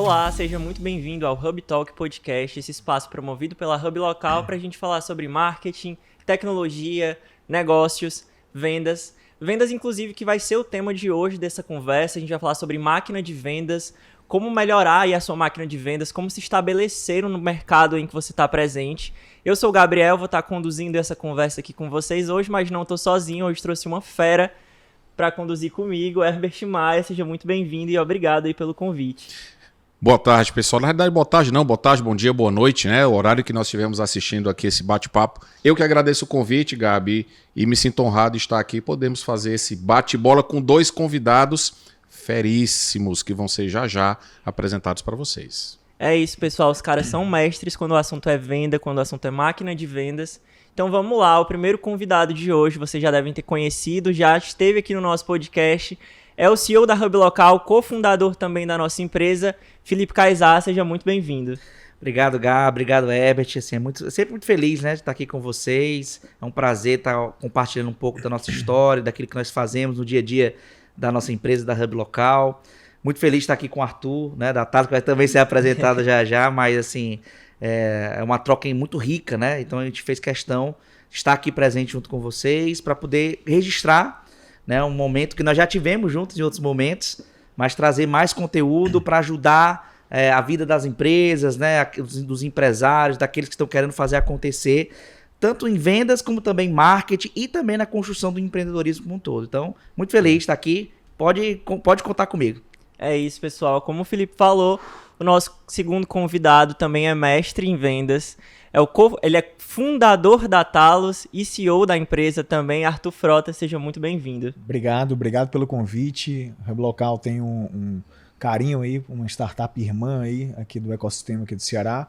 Olá, seja muito bem-vindo ao Hub Talk Podcast, esse espaço promovido pela Hub Local para a gente falar sobre marketing, tecnologia, negócios, vendas. Vendas, inclusive, que vai ser o tema de hoje dessa conversa. A gente vai falar sobre máquina de vendas, como melhorar aí a sua máquina de vendas, como se estabelecer no mercado em que você está presente. Eu sou o Gabriel, vou estar conduzindo essa conversa aqui com vocês hoje, mas não estou sozinho, hoje trouxe uma fera para conduzir comigo, Herbert Maia. Seja muito bem-vindo e obrigado aí pelo convite. Boa tarde, pessoal. Na verdade, boa tarde não, boa tarde, bom dia, boa noite, né? O horário que nós estivemos assistindo aqui esse bate-papo. Eu que agradeço o convite, Gabi, e me sinto honrado de estar aqui. Podemos fazer esse bate-bola com dois convidados feríssimos que vão ser já apresentados para vocês. É isso, pessoal. Os caras são mestres quando o assunto é venda, quando o assunto é máquina de vendas. Então vamos lá, o primeiro convidado de hoje, vocês já devem ter conhecido, já esteve aqui no nosso podcast, é o CEO da Hub Local, cofundador também da nossa empresa, Felipe Kaysar. Seja muito bem-vindo. Obrigado, Gá, obrigado, Herbert. Assim, sempre muito feliz, né, de estar aqui com vocês. É um prazer estar compartilhando um pouco da nossa história, daquilo que nós fazemos no dia a dia da nossa empresa, da Hub Local. Muito feliz de estar aqui com o Arthur, né, da Talos, que vai também ser apresentado já, mas assim, é uma troca muito rica, né? Então a gente fez questão de estar aqui presente junto com vocês para poder registrar, né, um momento que nós já tivemos juntos em outros momentos, mas trazer mais conteúdo para ajudar a vida das empresas, né, dos empresários, daqueles que estão querendo fazer acontecer, tanto em vendas como também em marketing e também na construção do empreendedorismo como um todo. Então, muito feliz de estar aqui, pode contar comigo. É isso, pessoal. Como o Felipe falou, o nosso segundo convidado também é mestre em vendas. Ele é fundador da Talos e CEO da empresa também, Arthur Frota. Seja muito bem-vindo. Obrigado pelo convite. O Hub Local tem um carinho aí, uma startup irmã aí aqui do ecossistema aqui do Ceará.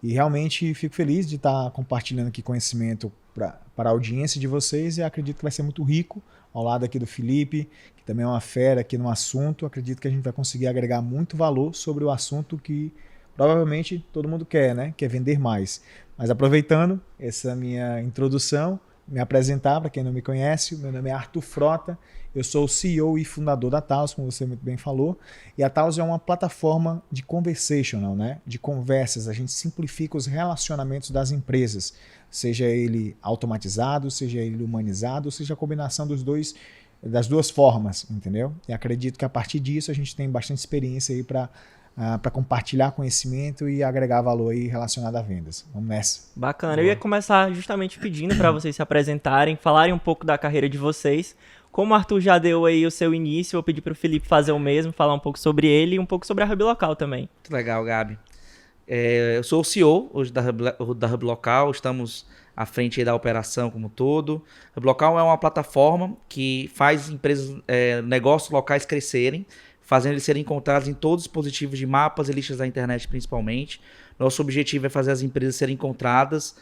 E realmente fico feliz de estar compartilhando aqui conhecimento para a audiência de vocês e acredito que vai ser muito rico ao lado aqui do Felipe, que também é uma fera aqui no assunto. Acredito que a gente vai conseguir agregar muito valor sobre o assunto que provavelmente todo mundo quer, né? Quer vender mais. Mas aproveitando essa minha introdução, me apresentar para quem não me conhece, o meu nome é Arthur Frota, eu sou o CEO e fundador da Talos, como você muito bem falou, e a Talos é uma plataforma de conversational, né? De conversas. A gente simplifica os relacionamentos das empresas, seja ele automatizado, seja ele humanizado, seja a combinação das duas formas, entendeu? E acredito que a partir disso a gente tem bastante experiência aí para compartilhar conhecimento e agregar valor aí relacionado a vendas. Vamos nessa. Bacana. Boa. Eu ia começar justamente pedindo para vocês se apresentarem, falarem um pouco da carreira de vocês. Como o Arthur já deu aí o seu início, eu vou pedir para o Felipe fazer o mesmo, falar um pouco sobre ele e um pouco sobre a Hub Local também. Muito legal, Gabi. Eu sou o CEO hoje da Hub Local, estamos à frente aí da operação como um todo. A Hub Local é uma plataforma que faz empresas, negócios locais crescerem, fazendo eles serem encontrados em todos os dispositivos de mapas e listas da internet principalmente. Nosso objetivo é fazer as empresas serem encontradas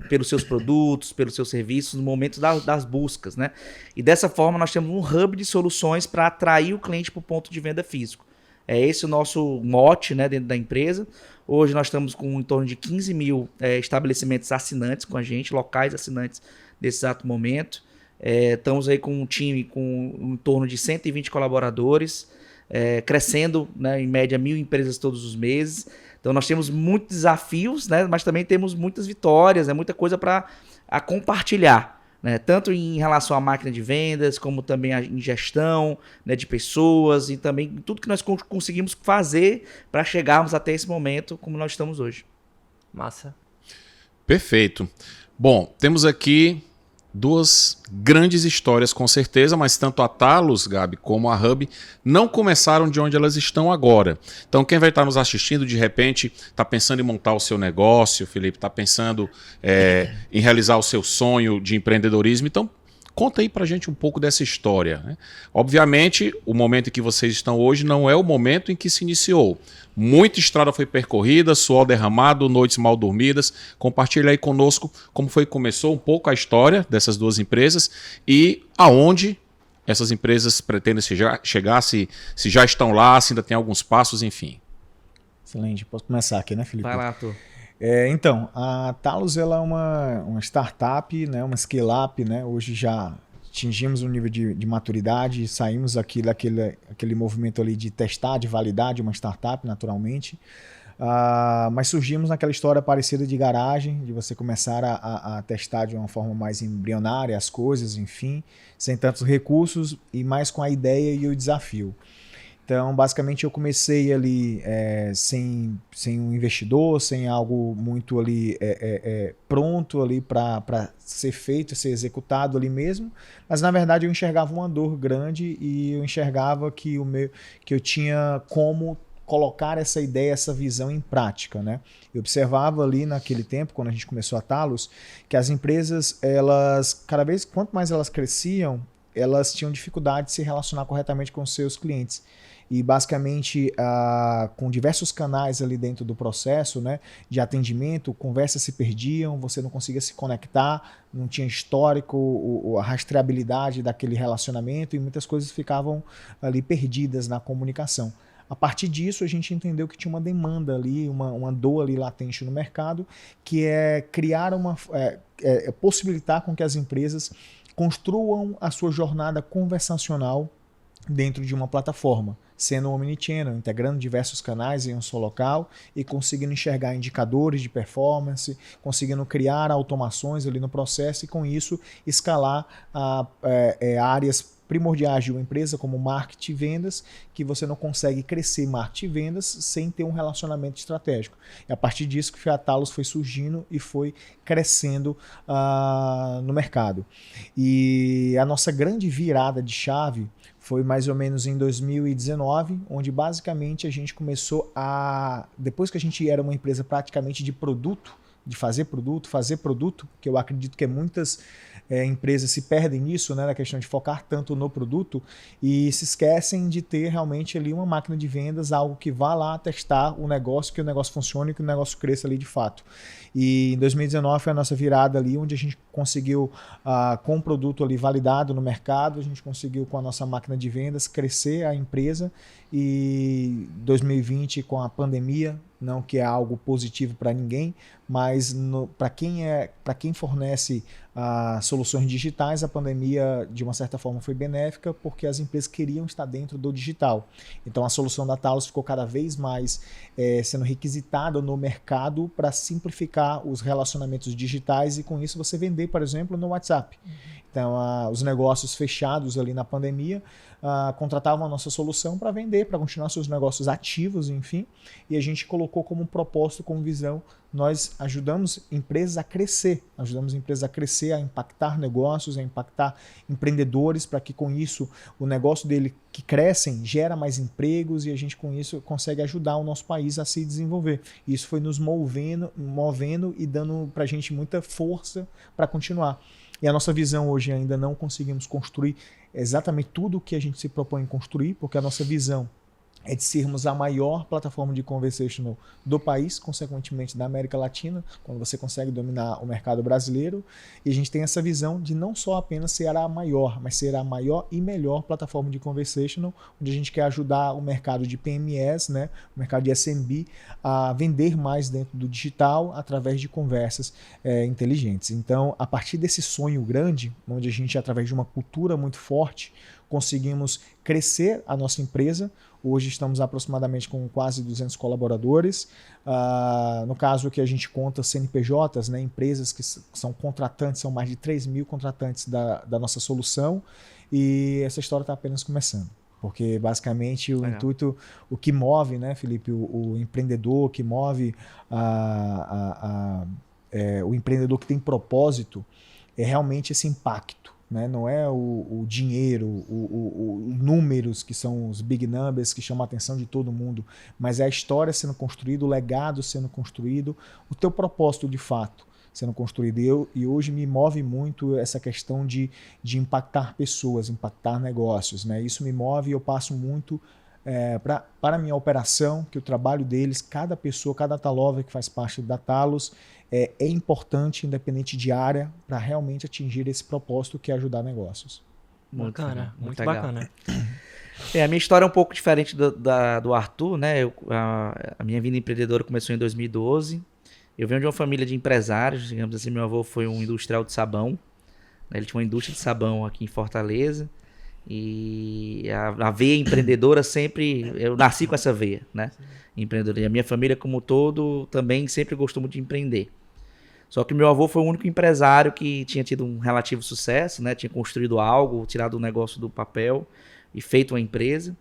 pelos seus produtos, pelos seus serviços, no momento das buscas, né? E dessa forma nós temos um hub de soluções para atrair o cliente para o ponto de venda físico. É esse o nosso mote, né, dentro da empresa. Hoje nós estamos com em torno de 15 mil estabelecimentos assinantes com a gente, locais assinantes nesse exato momento. Estamos aí com um time com em torno de 120 colaboradores, crescendo, né, em média 1.000 empresas todos os meses. Então nós temos muitos desafios, né, mas também temos muitas vitórias, muita coisa para compartilhar, né, tanto em relação à máquina de vendas, como também em gestão, né, de pessoas e também tudo que nós conseguimos fazer para chegarmos até esse momento como nós estamos hoje. Massa. Perfeito. Bom, temos aqui duas grandes histórias com certeza, mas tanto a Talos, Gabi, como a Hub não começaram de onde elas estão agora. Então quem vai estar nos assistindo de repente está pensando em montar o seu negócio, Felipe, está pensando em realizar o seu sonho de empreendedorismo, então conta aí pra gente um pouco dessa história, né? Obviamente, o momento em que vocês estão hoje não é o momento em que se iniciou. Muita estrada foi percorrida, suor derramado, noites mal dormidas. Compartilha aí conosco como foi que começou um pouco a história dessas duas empresas e aonde essas empresas pretendem chegar, se já estão lá, se ainda tem alguns passos, enfim. Excelente. Posso começar aqui, né, Felipe? Vai lá, Arthur. Então, a Talos ela é uma startup, né, uma scale-up, né, hoje já atingimos um nível de maturidade, saímos daquele movimento ali de testar, de validar de uma startup, naturalmente. Mas surgimos naquela história parecida de garagem, de você começar a testar de uma forma mais embrionária as coisas, enfim, sem tantos recursos e mais com a ideia e o desafio. Então, basicamente, eu comecei ali sem um investidor, sem algo muito ali pronto ali para ser feito, ser executado ali mesmo. Mas, na verdade, eu enxergava uma dor grande e eu enxergava que eu tinha como colocar essa ideia, essa visão em prática, né? Eu observava ali naquele tempo, quando a gente começou a Talos, que as empresas, elas, cada vez, quanto mais elas cresciam, elas tinham dificuldade de se relacionar corretamente com os seus clientes. E basicamente, com diversos canais ali dentro do processo, né, de atendimento, conversas se perdiam, você não conseguia se conectar, não tinha histórico, a rastreabilidade daquele relacionamento e muitas coisas ficavam ali perdidas na comunicação. A partir disso, a gente entendeu que tinha uma demanda ali, uma dor ali latente no mercado, que é criar possibilitar com que as empresas construam a sua jornada conversacional dentro de uma plataforma, sendo um omnichannel, integrando diversos canais em um só local e conseguindo enxergar indicadores de performance, conseguindo criar automações ali no processo e com isso escalar áreas primordiais de uma empresa como marketing e vendas, que você não consegue crescer marketing e vendas sem ter um relacionamento estratégico. E a partir disso que a Talos foi surgindo e foi crescendo no mercado. E a nossa grande virada de chave foi mais ou menos em 2019, onde basicamente a gente começou depois que a gente era uma empresa praticamente de produto, de fazer produto, que eu acredito que muitas empresas se perdem nisso, né, na questão de focar tanto no produto e se esquecem de ter realmente ali uma máquina de vendas, algo que vá lá testar o negócio, que o negócio funcione, que o negócio cresça ali de fato. E em 2019 foi a nossa virada ali, onde a gente conseguiu, com o produto ali validado no mercado, a gente conseguiu com a nossa máquina de vendas crescer a empresa e 2020 com a pandemia, não que é algo positivo para ninguém, mas para quem fornece soluções digitais, a pandemia de uma certa forma foi benéfica porque as empresas queriam estar dentro do digital. Então a solução da Talos ficou cada vez mais sendo requisitada no mercado para simplificar os relacionamentos digitais e com isso você vender, por exemplo, no WhatsApp. Então os negócios fechados ali na pandemia contratavam a nossa solução para vender, para continuar seus negócios ativos, enfim, e a gente colocou como propósito, como visão, nós ajudamos empresas a crescer, a impactar negócios, a impactar empreendedores, para que com isso o negócio dele que crescem gera mais empregos e a gente com isso consegue ajudar o nosso país a se desenvolver. Isso foi nos movendo e dando para a gente muita força para continuar. E a nossa visão hoje ainda não conseguimos construir exatamente tudo o que a gente se propõe construir, porque a nossa visão é de sermos a maior plataforma de conversational do país, consequentemente da América Latina, quando você consegue dominar o mercado brasileiro. E a gente tem essa visão de não só apenas ser a maior, mas ser a maior e melhor plataforma de conversational, onde a gente quer ajudar o mercado de PMS, né, o mercado de SMB, a vender mais dentro do digital através de conversas inteligentes. Então, a partir desse sonho grande, onde a gente, através de uma cultura muito forte, conseguimos crescer a nossa empresa. Hoje estamos aproximadamente com quase 200 colaboradores. No caso que a gente conta CNPJs, né, empresas que são contratantes, são mais de 3 mil contratantes da nossa solução. E essa história está apenas começando. Porque basicamente o intuito, o que move, né, Felipe, o empreendedor, que move o empreendedor que tem propósito, é realmente esse impacto. Né? Não é o dinheiro, os números que são os big numbers que chamam a atenção de todo mundo, mas é a história sendo construída, o legado sendo construído, o teu propósito de fato sendo construído. E hoje me move muito essa questão de impactar pessoas, impactar negócios. Né? Isso me move e eu passo muito para a minha operação, que o trabalho deles, cada pessoa, cada Talover que faz parte da Talos, é importante, independente de área, para realmente atingir esse propósito que é ajudar negócios. Bacana, muito bacana. A minha história é um pouco diferente do Arthur, né? A minha vida empreendedora começou em 2012. Eu venho de uma família de empresários, digamos assim, meu avô foi um industrial de sabão, Ele tinha uma indústria de sabão aqui em Fortaleza. E a veia empreendedora sempre... Eu nasci com essa veia, né? Empreendedora. E a minha família como um todo também sempre gostou muito de empreender. Só que meu avô foi o único empresário que tinha tido um relativo sucesso, né? Tinha construído algo, tirado o negócio do papel e feito uma empresa.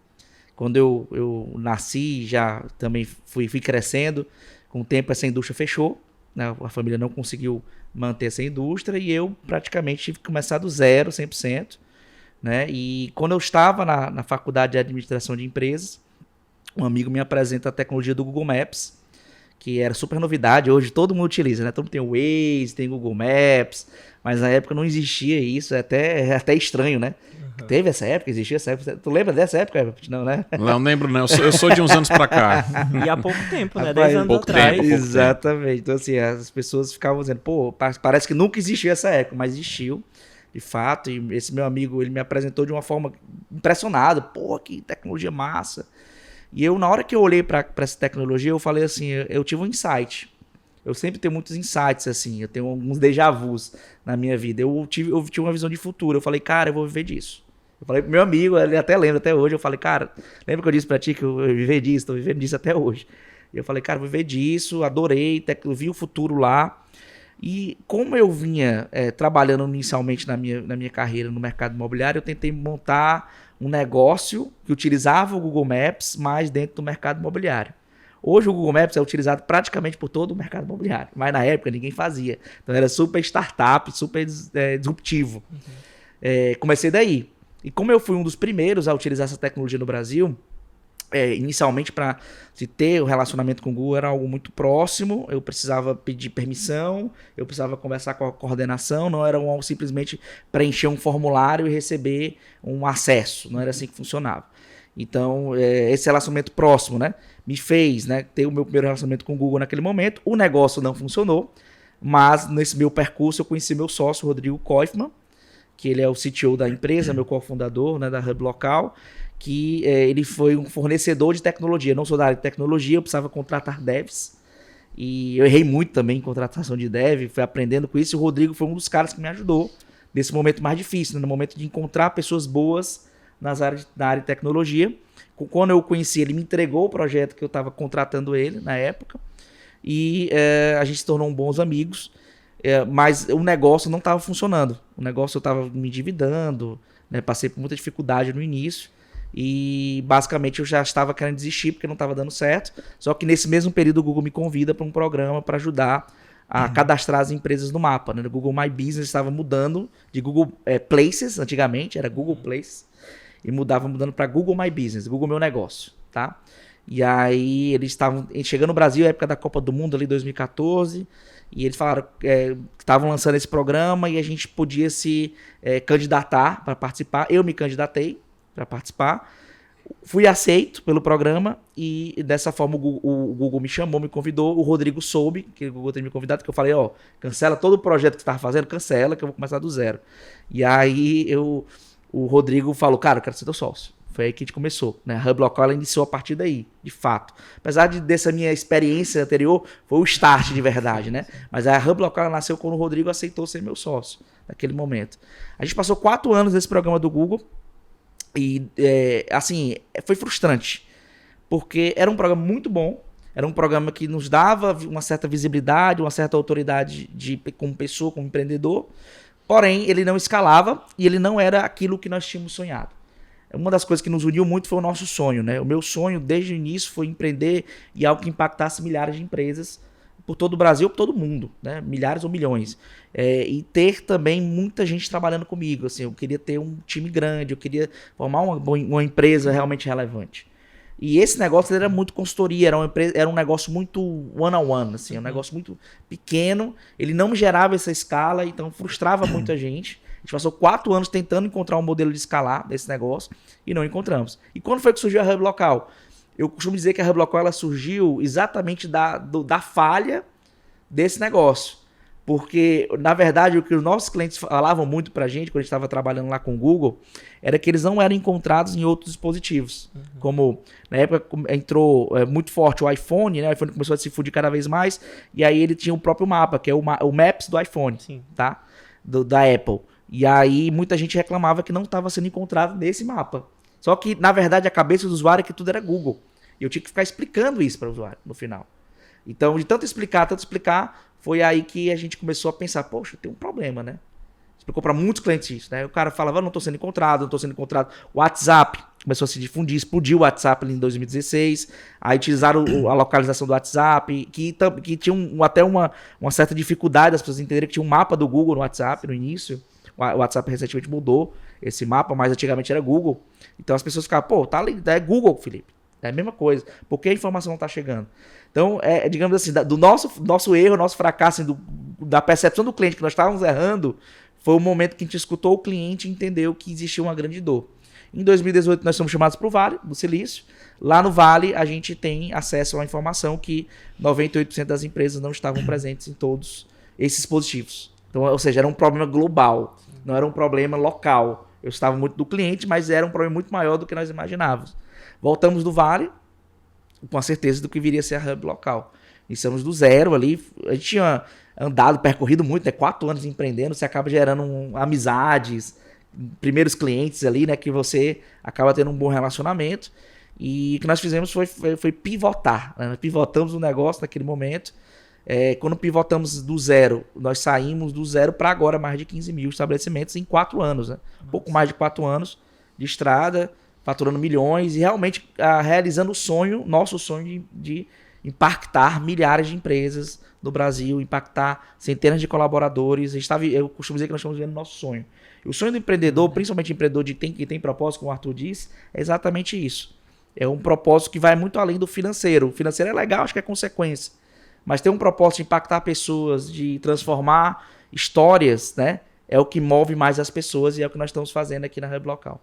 Quando eu nasci, já também fui crescendo. Com o tempo, essa indústria fechou, né? A família não conseguiu manter essa indústria e eu praticamente tive que começar do zero, 100%. Né? E quando eu estava na faculdade de administração de empresas, um amigo me apresenta a tecnologia do Google Maps, que era super novidade. Hoje todo mundo utiliza, né? Todo mundo tem o Waze, tem o Google Maps, mas na época não existia isso, é até estranho, né? Uhum. Teve essa época, existia essa época. Tu lembra dessa época? Não, né? Não lembro, não. Eu sou de uns anos pra cá. E há pouco tempo, né? 10 anos atrás. Pouco Exatamente. Tempo. Então, assim, as pessoas ficavam dizendo, pô, parece que nunca existiu essa época, mas existiu. De fato, e esse meu amigo, ele me apresentou de uma forma impressionada. Pô, que tecnologia massa. E eu, na hora que eu olhei para essa tecnologia, eu falei assim, eu tive um insight. Eu sempre tenho muitos insights, assim, eu tenho alguns déjà vus na minha vida. Eu tive uma visão de futuro. Eu falei, cara, eu vou viver disso. Eu falei pro meu amigo, ele até lembra até hoje, eu falei, cara, lembra que eu disse pra ti que eu viver disso? Tô vivendo disso até hoje. E eu falei, cara, vou viver disso, adorei, eu vi o futuro lá. E como eu vinha trabalhando inicialmente na minha carreira no mercado imobiliário, eu tentei montar um negócio que utilizava o Google Maps, mas dentro do mercado imobiliário. Hoje o Google Maps é utilizado praticamente por todo o mercado imobiliário, mas na época ninguém fazia. Então era super startup, super disruptivo. Uhum. Comecei daí. E como eu fui um dos primeiros a utilizar essa tecnologia no Brasil, inicialmente para se ter o relacionamento com o Google era algo muito próximo, eu precisava pedir permissão, eu precisava conversar com a coordenação, não era simplesmente preencher um formulário e receber um acesso, não era assim que funcionava. Então, esse relacionamento próximo, né, me fez, né, ter o meu primeiro relacionamento com o Google naquele momento. O negócio não funcionou, mas nesse meu percurso eu conheci meu sócio, Rodrigo Koifman, que ele é o CTO da empresa, meu cofundador, né, da Hub Local, que ele foi um fornecedor de tecnologia. Eu não sou da área de tecnologia, eu precisava contratar devs. E eu errei muito também em contratação de dev, fui aprendendo com isso. E o Rodrigo foi um dos caras que me ajudou nesse momento mais difícil, né? No momento de encontrar pessoas boas na área de tecnologia. Quando eu o conheci, ele me entregou o projeto que eu estava contratando ele na época. E a gente se tornou bons amigos. Mas o negócio não estava funcionando. O negócio eu estava me endividando, né? Passei por muita dificuldade no início. E basicamente eu já estava querendo desistir porque não estava dando certo. Só que nesse mesmo período o Google me convida para um programa para ajudar a cadastrar as empresas no mapa, né? O Google My Business estava mudando de Google Places, antigamente era Google Places, e mudando para Google My Business, Google Meu Negócio, tá? E aí eles estavam chegando no Brasil, época da Copa do Mundo ali 2014, e eles falaram que estavam lançando esse programa e a gente podia se candidatar para participar. Eu me candidatei para participar, fui aceito pelo programa e dessa forma o Google me chamou, me convidou, o Rodrigo soube que o Google tinha me convidado, que eu falei, cancela todo o projeto que você estava fazendo, cancela que eu vou começar do zero. E aí o Rodrigo falou, cara, eu quero ser teu sócio. Foi aí que a gente começou, né? A Hub Local ela iniciou a partir daí, de fato. Apesar dessa minha experiência anterior, foi o start de verdade, né? Mas a Hub Local nasceu quando o Rodrigo aceitou ser meu sócio, naquele momento. A gente passou 4 anos nesse programa do Google. E, assim, foi frustrante, porque era um programa muito bom, era um programa que nos dava uma certa visibilidade, uma certa autoridade como pessoa, como empreendedor, porém, ele não escalava e ele não era aquilo que nós tínhamos sonhado. Uma das coisas que nos uniu muito foi o nosso sonho, né? O meu sonho, desde o início, foi empreender e algo que impactasse milhares de empresas por todo o Brasil, por todo o mundo, né? Milhares ou milhões. E ter também muita gente trabalhando comigo. Assim, eu queria ter um time grande, eu queria formar uma empresa realmente relevante. E esse negócio era muito consultoria, era um negócio muito one-on-one, assim, um negócio muito pequeno. Ele não gerava essa escala, então frustrava muita gente. A gente passou 4 anos tentando encontrar um modelo de escalar desse negócio e não encontramos. E quando foi que surgiu a Hub Local? Eu costumo dizer que a Hub Local ela surgiu exatamente da falha desse negócio. Porque, na verdade, o que os nossos clientes falavam muito pra gente, quando a gente estava trabalhando lá com o Google, era que eles não eram encontrados em outros dispositivos. Uhum. Como, na época, entrou muito forte o iPhone, né? O iPhone começou a se difundir cada vez mais, e aí ele tinha o próprio mapa, que é o Maps do iPhone, sim, tá? Da Apple. E aí muita gente reclamava que não estava sendo encontrado nesse mapa. Só que, na verdade, a cabeça do usuário é que tudo era Google. E eu tinha que ficar explicando isso para o usuário no final. Então, de tanto explicar, foi aí que a gente começou a pensar, poxa, tem um problema, né? Explicou para muitos clientes isso, né? O cara falava, não estou sendo encontrado. O WhatsApp começou a se difundir, explodiu o WhatsApp ali em 2016. Aí utilizaram a localização do WhatsApp, que tinha até uma certa dificuldade das pessoas entenderem que tinha um mapa do Google no WhatsApp no início. O WhatsApp recentemente mudou esse mapa, mas antigamente era Google. Então as pessoas ficavam, pô, tá ali, é Google, Felipe. É a mesma coisa. Por que a informação não está chegando? Então, digamos assim, do nosso erro, nosso fracasso, assim, da percepção do cliente que nós estávamos errando, foi o momento que a gente escutou o cliente e entendeu que existia uma grande dor. Em 2018, nós somos chamados para o Vale do Silício. Lá no Vale, a gente tem acesso à informação que 98% das empresas não estavam presentes em todos esses dispositivos. Então, ou seja, era um problema global, não era um problema local. Eu estava muito do cliente, mas era um problema muito maior do que nós imaginávamos. Voltamos do Vale, com a certeza do que viria a ser a Hub local. Iniciamos do zero ali, a gente tinha percorrido muito, né? 4 anos empreendendo, você acaba gerando amizades, primeiros clientes ali, né? Que você acaba tendo um bom relacionamento. E o que nós fizemos foi pivotar, né? Pivotamos o negócio naquele momento. Quando pivotamos do zero, nós saímos do zero para agora mais de 15 mil estabelecimentos em 4 anos, né? Um pouco mais de 4 anos de estrada, faturando milhões e realmente realizando nosso sonho de impactar milhares de empresas no Brasil, impactar centenas de colaboradores. Eu costumo dizer que nós estamos vivendo o nosso sonho. E o sonho do empreendedor, principalmente empreendedor que tem propósito, como o Arthur disse, é exatamente isso. É um propósito que vai muito além do financeiro. O financeiro é legal, acho que é consequência. Mas ter um propósito de impactar pessoas, de transformar histórias, né? É o que move mais as pessoas e é o que nós estamos fazendo aqui na Hub Local.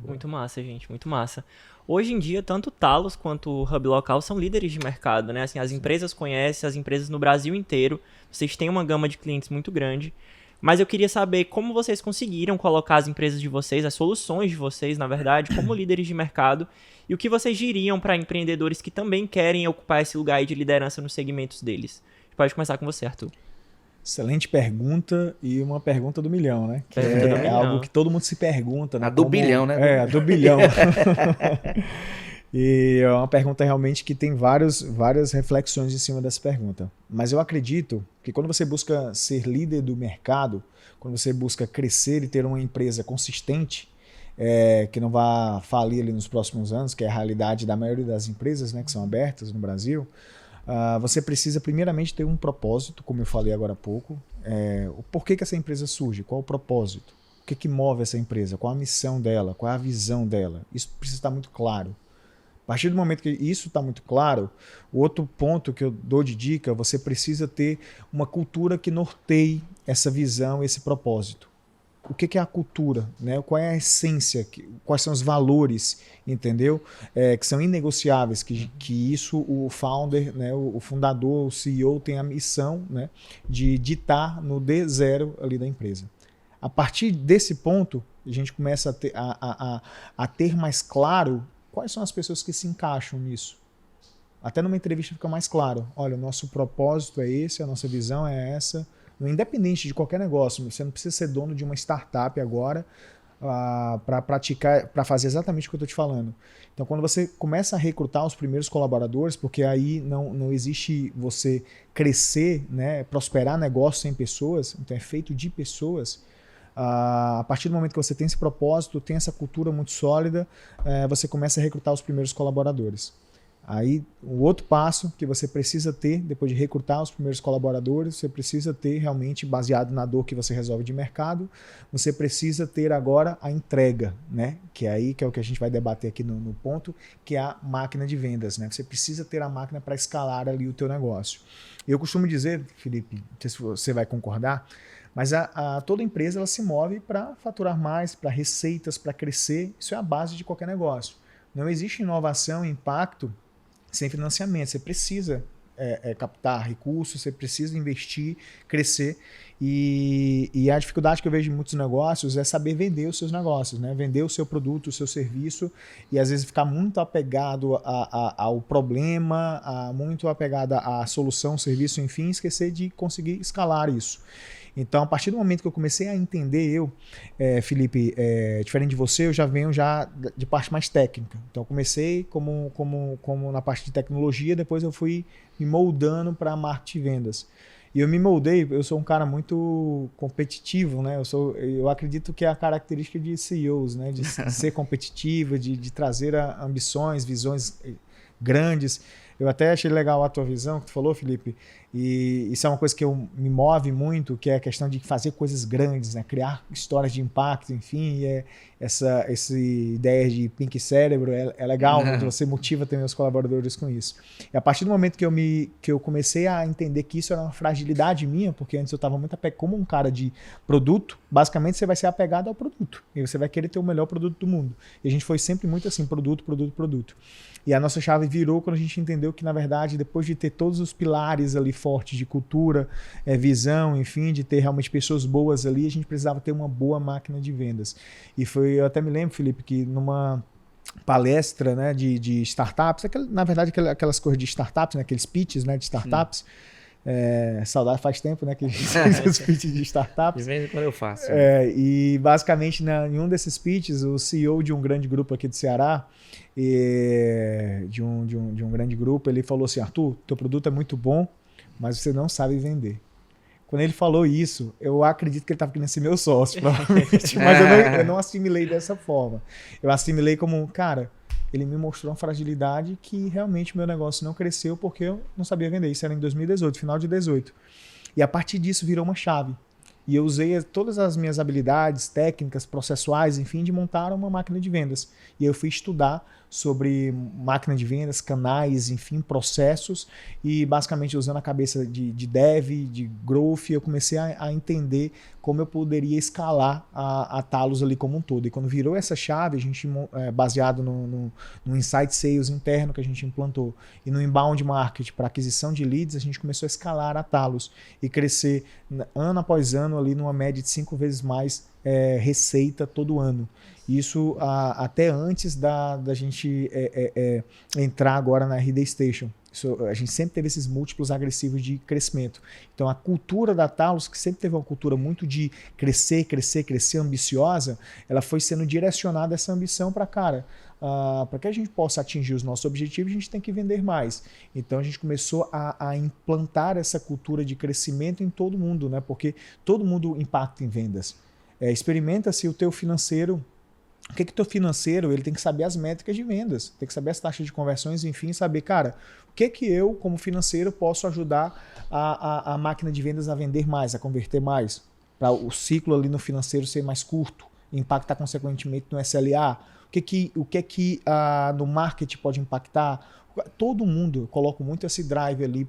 Muito massa, gente, muito massa. Hoje em dia, tanto o Talos quanto o Hub Local são líderes de mercado, né? Assim, as empresas conhecem, as empresas no Brasil inteiro. Vocês têm uma gama de clientes muito grande. Mas eu queria saber como vocês conseguiram colocar as empresas de vocês, as soluções de vocês, na verdade, como líderes de mercado. E o que vocês diriam para empreendedores que também querem ocupar esse lugar aí de liderança nos segmentos deles? Pode começar com você, Arthur. Excelente pergunta e uma pergunta do milhão, né? Que Pergunta do é milhão. algo que todo mundo se pergunta, né? A do bilhão, né? A do bilhão. E é uma pergunta realmente que tem várias reflexões em cima dessa pergunta. Mas eu acredito que quando você busca ser líder do mercado, quando você busca crescer e ter uma empresa consistente, que não vá falir ali nos próximos anos, que é a realidade da maioria das empresas, né, que são abertas no Brasil, você precisa primeiramente ter um propósito, como eu falei agora há pouco. O porquê que essa empresa surge, qual o propósito, o que move essa empresa, qual a missão dela, qual a visão dela. Isso precisa estar muito claro. A partir do momento que isso está muito claro, o outro ponto que eu dou de dica, você precisa ter uma cultura que norteie essa visão, esse propósito. O que é a cultura, né? Qual é a essência, quais são os valores, entendeu? Que são inegociáveis, que isso o founder, né? o fundador, o CEO tem a missão, né? De ditar no D0 ali da empresa. A partir desse ponto, a gente começa a ter mais claro quais são as pessoas que se encaixam nisso. Até numa entrevista fica mais claro. Olha, o nosso propósito é esse, a nossa visão é essa. Independente de qualquer negócio, você não precisa ser dono de uma startup agora para fazer exatamente o que eu estou te falando. Então, quando você começa a recrutar os primeiros colaboradores, porque aí não existe você crescer, né, prosperar negócio sem pessoas, então é feito de pessoas. A partir do momento que você tem esse propósito, tem essa cultura muito sólida, você começa a recrutar os primeiros colaboradores. Aí, o outro passo que você precisa ter, depois de recrutar os primeiros colaboradores, você precisa ter realmente, baseado na dor que você resolve de mercado, você precisa ter agora a entrega, né? Que é o que a gente vai debater aqui no ponto, que é a máquina de vendas, né? Você precisa ter a máquina para escalar ali o teu negócio. Eu costumo dizer, Felipe, não sei se você vai concordar, mas toda empresa ela se move para faturar mais, para receitas, para crescer. Isso é a base de qualquer negócio. Não existe inovação e impacto sem financiamento. Você precisa captar recursos, você precisa investir, crescer. E a dificuldade que eu vejo em muitos negócios é saber vender os seus negócios, né? Vender o seu produto, o seu serviço, e às vezes ficar muito apegado ao problema, muito apegado à solução, serviço, enfim, esquecer de conseguir escalar isso. Então, a partir do momento que eu comecei a entender, Felipe, diferente de você, eu já venho de parte mais técnica. Então, eu comecei como na parte de tecnologia, depois eu fui me moldando para marketing e vendas. E eu me moldei, eu sou um cara muito competitivo, né? Eu acredito que é a característica de CEOs, né? De ser competitivo, de trazer ambições, visões grandes. Eu até achei legal a tua visão que tu falou, Felipe, e isso é uma coisa que me move muito, que é a questão de fazer coisas grandes, né? Criar histórias de impacto, enfim, essa ideia de pink cérebro é legal, né? Você motiva também os colaboradores com isso. E a partir do momento que eu comecei a entender que isso era uma fragilidade minha, porque antes eu estava muito apegado, como um cara de produto, basicamente você vai ser apegado ao produto, e você vai querer ter o melhor produto do mundo. E a gente foi sempre muito assim, produto, produto, produto. E a nossa chave virou quando a gente entendeu que, na verdade, depois de ter todos os pilares ali fortes de cultura, visão, enfim, de ter realmente pessoas boas ali, a gente precisava ter uma boa máquina de vendas. E eu até me lembro, Felipe, que numa palestra, né, de startups, na verdade aquelas coisas de startups, né, aqueles pitches, né, de startups, saudade faz tempo, né, que a gente fez os pitches de startups. De vez em quando eu faço. E basicamente em um desses pitches, o CEO de um grande grupo aqui do Ceará, de um grande grupo, ele falou assim: Arthur, teu produto é muito bom, mas você não sabe vender. Quando ele falou isso, eu acredito que ele estava querendo ser meu sócio, provavelmente, mas eu não assimilei dessa forma. Eu assimilei como, cara, ele me mostrou uma fragilidade que realmente o meu negócio não cresceu porque eu não sabia vender. Isso era em 2018, final de 2018. E a partir disso virou uma chave. E eu usei todas as minhas habilidades técnicas, processuais, enfim, de montar uma máquina de vendas. E eu fui estudar sobre máquina de vendas, canais, enfim, processos. E basicamente usando a cabeça de dev, de growth, eu comecei a entender como eu poderia escalar a Talos ali como um todo. E quando virou essa chave, a gente, baseado no Insight Sales interno que a gente implantou e no Inbound Market para aquisição de leads, a gente começou a escalar a Talos e crescer ano após ano ali numa média de 5 vezes mais receita todo ano. Isso até antes da gente entrar agora na RD Station. A gente sempre teve esses múltiplos agressivos de crescimento. Então a cultura da Talos, que sempre teve uma cultura muito de crescer, ambiciosa, ela foi sendo direcionada essa ambição para, cara, para que a gente possa atingir os nossos objetivos, a gente tem que vender mais. Então a gente começou a implantar essa cultura de crescimento em todo mundo, né? Porque todo mundo impacta em vendas. Experimenta se o teu financeiro... O que o teu financeiro, ele tem que saber as métricas de vendas, tem que saber as taxas de conversões, enfim, saber, cara, o que eu, como financeiro, posso ajudar a máquina de vendas a vender mais, a converter mais, para o ciclo ali no financeiro ser mais curto, impactar consequentemente no SLA, o que no marketing pode impactar. Todo mundo, eu coloco muito esse drive ali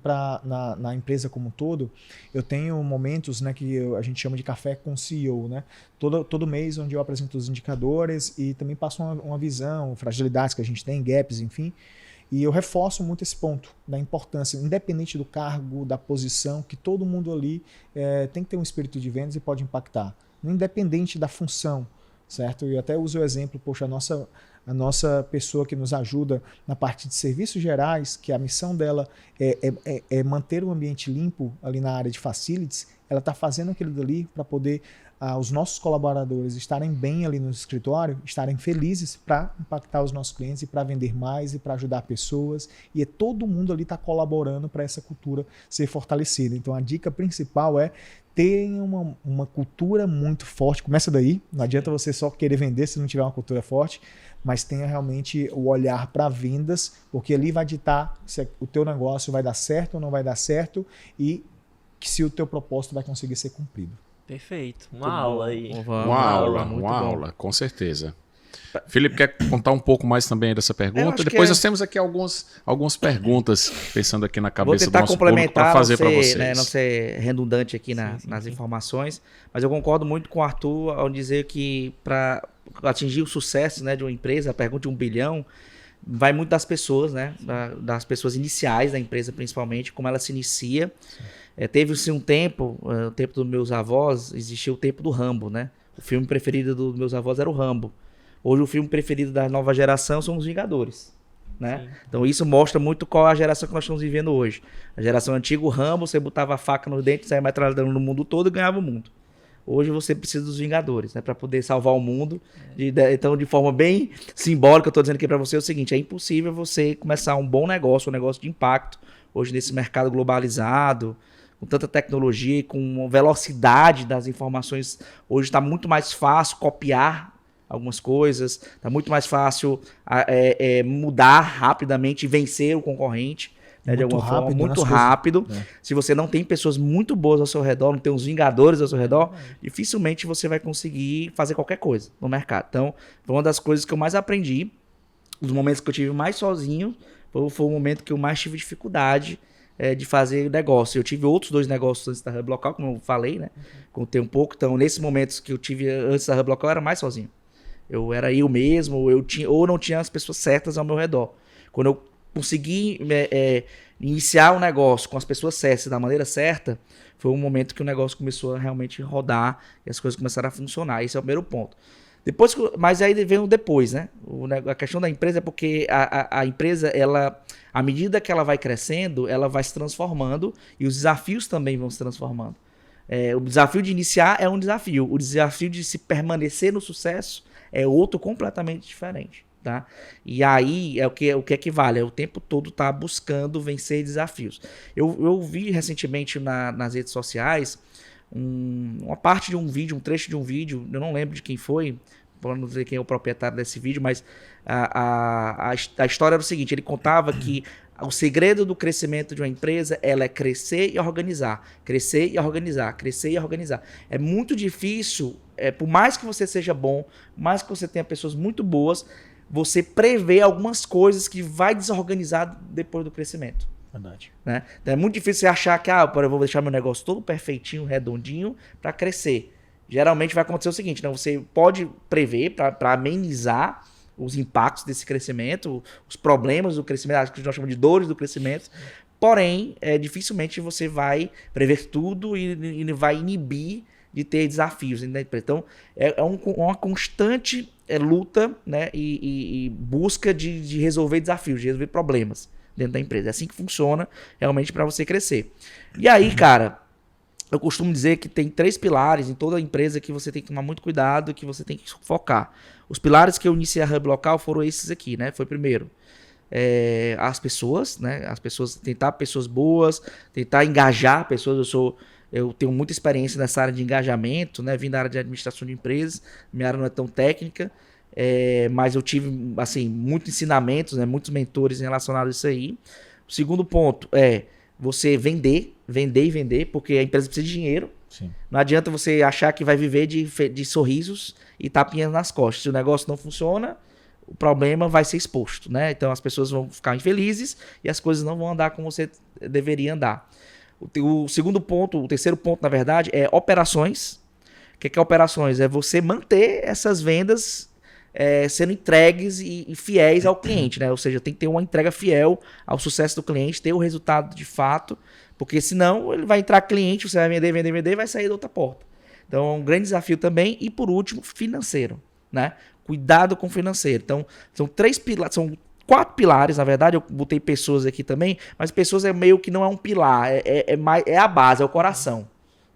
na empresa como um todo. Eu tenho momentos, né, que a gente chama de café com CEO, né? Todo mês onde eu apresento os indicadores e também passo uma visão, fragilidades que a gente tem, gaps, enfim. E eu reforço muito esse ponto da importância, independente do cargo, da posição, que todo mundo ali tem que ter um espírito de vendas e pode impactar, independente da função, certo? Eu até uso o exemplo, poxa, a nossa pessoa que nos ajuda na parte de serviços gerais, que a missão dela é manter o ambiente limpo ali na área de facilities, ela está fazendo aquilo dali para poder os nossos colaboradores estarem bem ali no escritório, estarem felizes para impactar os nossos clientes e para vender mais e para ajudar pessoas. E todo mundo ali está colaborando para essa cultura ser fortalecida. Então a dica principal é tenha uma cultura muito forte. Começa daí, não adianta você só querer vender se não tiver uma cultura forte, mas tenha realmente o olhar para vendas, porque ali vai ditar se o teu negócio vai dar certo ou não vai dar certo e se o teu propósito vai conseguir ser cumprido. Perfeito. Uma aula aí. Uma aula, com certeza. Felipe, quer contar um pouco mais também dessa pergunta? Depois nós temos aqui algumas perguntas, pensando aqui na cabeça do nosso público para fazer para vocês. Né, não ser redundante aqui nas informações, mas eu concordo muito com o Arthur ao dizer que para atingir o sucesso, né, de uma empresa, a pergunta de 1 bilhão, vai muito das pessoas, né, das pessoas iniciais da empresa principalmente, como ela se inicia. Teve-se um tempo, o tempo dos meus avós, existia o tempo do Rambo, né? O filme preferido dos meus avós era o Rambo. Hoje o filme preferido da nova geração são os Vingadores. né? Sim. Então isso mostra muito qual é a geração que nós estamos vivendo hoje. A geração antiga, o Rambo, você botava a faca nos dentes, saia metralhando no mundo todo e ganhava o mundo. Hoje você precisa dos Vingadores, né, para poder salvar o mundo. Então, de forma bem simbólica, eu estou dizendo aqui para você o seguinte: é impossível você começar um bom negócio, um negócio de impacto, hoje nesse mercado globalizado, com tanta tecnologia e com velocidade das informações. Hoje está muito mais fácil copiar algumas coisas, está muito mais fácil mudar rapidamente e vencer o concorrente. Né, de alguma forma, muito rápido. Se você não tem pessoas muito boas ao seu redor, não tem uns vingadores ao seu redor, dificilmente você vai conseguir fazer qualquer coisa no mercado. Então, foi uma das coisas que eu mais aprendi. Os momentos que eu tive mais sozinho, foi o momento que eu mais tive dificuldade de fazer negócio. Eu tive outros 2 negócios antes da Hub Local, como eu falei, né? Contei um pouco. Então, nesses momentos que eu tive antes da Hub Local, eu era mais sozinho. Eu era eu mesmo, ou não tinha as pessoas certas ao meu redor. Quando eu consegui iniciar um negócio com as pessoas certas da maneira certa, foi um momento que o negócio começou a realmente rodar e as coisas começaram a funcionar. Esse é o primeiro ponto. Depois, mas aí vem o depois, né? A questão da empresa é porque a empresa, à medida que ela vai crescendo, ela vai se transformando e os desafios também vão se transformando. O desafio de iniciar é um desafio. O desafio de se permanecer no sucesso é outro completamente diferente. Tá? E aí o que equivale, é o tempo todo estar buscando vencer desafios. Eu vi recentemente nas redes sociais uma parte de um vídeo, um trecho de um vídeo, eu não lembro de quem foi, para não dizer quem é o proprietário desse vídeo, mas a história era o seguinte: ele contava que o segredo do crescimento de uma empresa ela é crescer e organizar, crescer e organizar, crescer e organizar. É muito difícil, por mais que você seja bom, por mais que você tenha pessoas muito boas, você prevê algumas coisas que vai desorganizar depois do crescimento. Verdade. Né? Então é muito difícil você achar que eu vou deixar meu negócio todo perfeitinho, redondinho, para crescer. Geralmente vai acontecer o seguinte: né? Você pode prever para amenizar os impactos desse crescimento, os problemas do crescimento, acho que nós chamamos de dores do crescimento, porém, dificilmente você vai prever tudo e vai inibir de ter desafios. Então, uma constante luta, né, e busca de resolver desafios, de resolver problemas dentro da empresa. É assim que funciona realmente para você crescer. E aí, cara, eu costumo dizer que tem 3 pilares em toda empresa que você tem que tomar muito cuidado, que você tem que focar. Os pilares que eu iniciei a Hub Local foram esses aqui, né? Foi primeiro, as pessoas, né? As pessoas, tentar pessoas boas, tentar engajar pessoas. Eu tenho muita experiência nessa área de engajamento, né? Vim da área de administração de empresas, minha área não é tão técnica, mas eu tive, assim, muitos ensinamentos, né? Muitos mentores relacionados a isso aí. O segundo ponto é você vender, porque a empresa precisa de dinheiro. Sim. Não adianta você achar que vai viver de sorrisos e tapinhas nas costas. Se o negócio não funciona, o problema vai ser exposto, né? Então as pessoas vão ficar infelizes e as coisas não vão andar como você deveria andar. O segundo ponto, o terceiro ponto, na verdade, é operações. O que é operações? É você manter essas vendas sendo entregues e fiéis ao cliente, né? Ou seja, tem que ter uma entrega fiel ao sucesso do cliente, ter o resultado de fato, porque senão ele vai entrar cliente, você vai vender e vai sair da outra porta. Então é um grande desafio também. E por último, financeiro, né? Cuidado com o financeiro. Então são 4 pilares, na verdade. Eu botei pessoas aqui também, mas pessoas meio que não é um pilar, é a base, é o coração.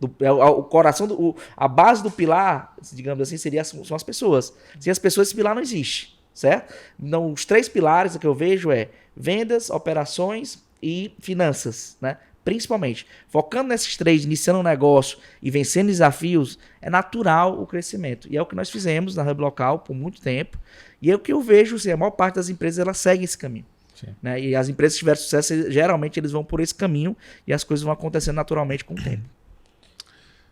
O coração, a base do pilar, digamos assim, são as pessoas. Sem as pessoas, esse pilar não existe, certo? Então, os 3 pilares que eu vejo vendas, operações e finanças, né? Principalmente. Focando nesses 3, iniciando um negócio e vencendo desafios, é natural o crescimento. E é o que nós fizemos na Hub Local por muito tempo. E é o que eu vejo, assim, a maior parte das empresas, elas seguem esse caminho. Né? E as empresas que tiverem sucesso, geralmente eles vão por esse caminho e as coisas vão acontecendo naturalmente com o tempo.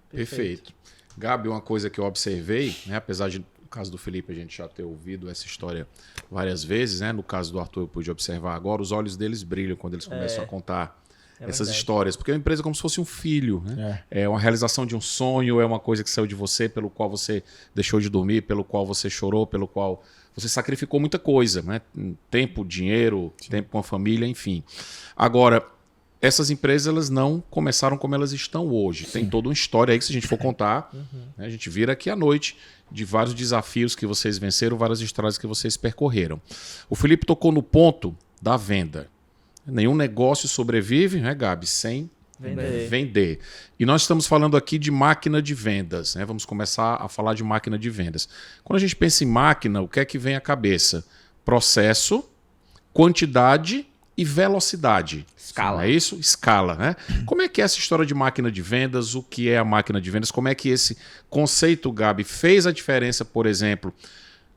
Perfeito. Gabi, uma coisa que eu observei, né, apesar de, no caso do Felipe, a gente já ter ouvido essa história várias vezes, né, no caso do Arthur eu pude observar agora, os olhos deles brilham quando eles começam a contar essas histórias, porque é uma empresa como se fosse um filho, né? É uma realização de um sonho, é uma coisa que saiu de você, pelo qual você deixou de dormir, pelo qual você chorou, pelo qual você sacrificou muita coisa, né? Tempo, dinheiro, tempo com a família, enfim. Agora, essas empresas elas não começaram como elas estão hoje. Tem toda uma história aí que, se a gente for contar, né, a gente vira aqui à noite de vários desafios que vocês venceram, várias estradas que vocês percorreram. O Felipe tocou no ponto da venda. Nenhum negócio sobrevive, né, Gabi, sem vender. E nós estamos falando aqui de máquina de vendas, né? Vamos começar a falar de máquina de vendas. Quando a gente pensa em máquina, o que é que vem à cabeça? Processo, quantidade e velocidade. Escala. Não é isso? Escala, né? Como é que é essa história de máquina de vendas? O que é a máquina de vendas? Como é que esse conceito, Gabi, fez a diferença, por exemplo,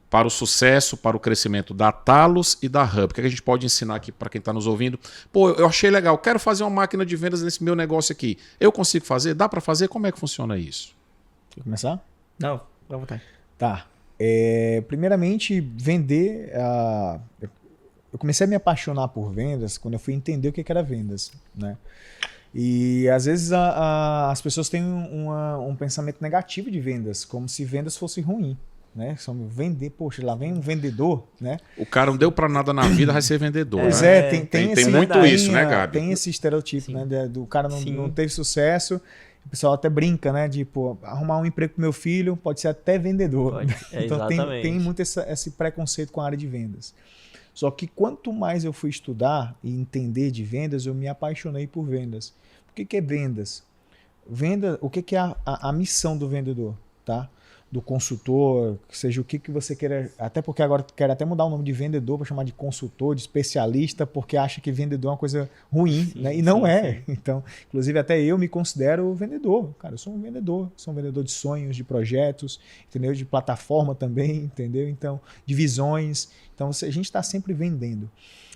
para o sucesso, para o crescimento da Talos e da Hub? O que a gente pode ensinar aqui para quem está nos ouvindo? Pô, eu achei legal, quero fazer uma máquina de vendas nesse meu negócio aqui. Eu consigo fazer? Dá para fazer? Como é que funciona isso? Quer começar? Não, dá vontade. Tá. Primeiramente, vender. Eu comecei a me apaixonar por vendas quando eu fui entender o que era vendas, né? E às vezes as pessoas têm um pensamento negativo de vendas, como se vendas fosse ruim, né? Só vender, poxa, lá vem um vendedor, né? O cara não deu para nada na vida, vai ser vendedor, Pois né? tem muito isso, né, Gabi? Tem esse estereotipo, Sim. né? Do cara Sim. não teve sucesso. O pessoal até brinca, né? De, pô, arrumar um emprego pro meu filho pode ser até vendedor. Pode. Então Exatamente. tem muito esse preconceito com a área de vendas. Só que quanto mais eu fui estudar e entender de vendas, eu me apaixonei por vendas. O que é vendas? O que é a missão do vendedor, tá? Do consultor, seja o que você queira. Até porque agora quero até mudar o nome de vendedor para chamar de consultor, de especialista, porque acha que vendedor é uma coisa ruim, Sim, né? E não sim, é. sim. Então, inclusive até eu me considero vendedor. Cara, eu sou um vendedor de sonhos, de projetos, entendeu? De plataforma também, entendeu? Então, de visões. Então, a gente está sempre vendendo.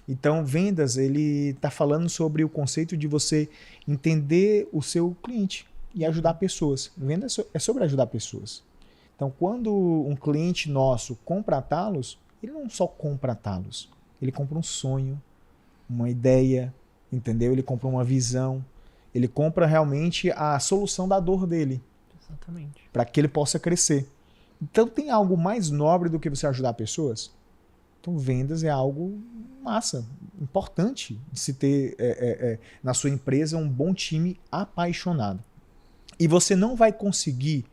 Então, vendas, ele está falando sobre o conceito de você entender o seu cliente e ajudar pessoas. Venda é sobre ajudar pessoas. Então, quando um cliente nosso compra a Talos, ele não só compra a Talos, ele compra um sonho, uma ideia, entendeu? Ele compra uma visão, ele compra realmente a solução da dor dele, Exatamente. para que ele possa crescer. Então, tem algo mais nobre do que você ajudar pessoas? Então, vendas é algo massa, importante de se ter na sua empresa um bom time apaixonado. E você não vai conseguir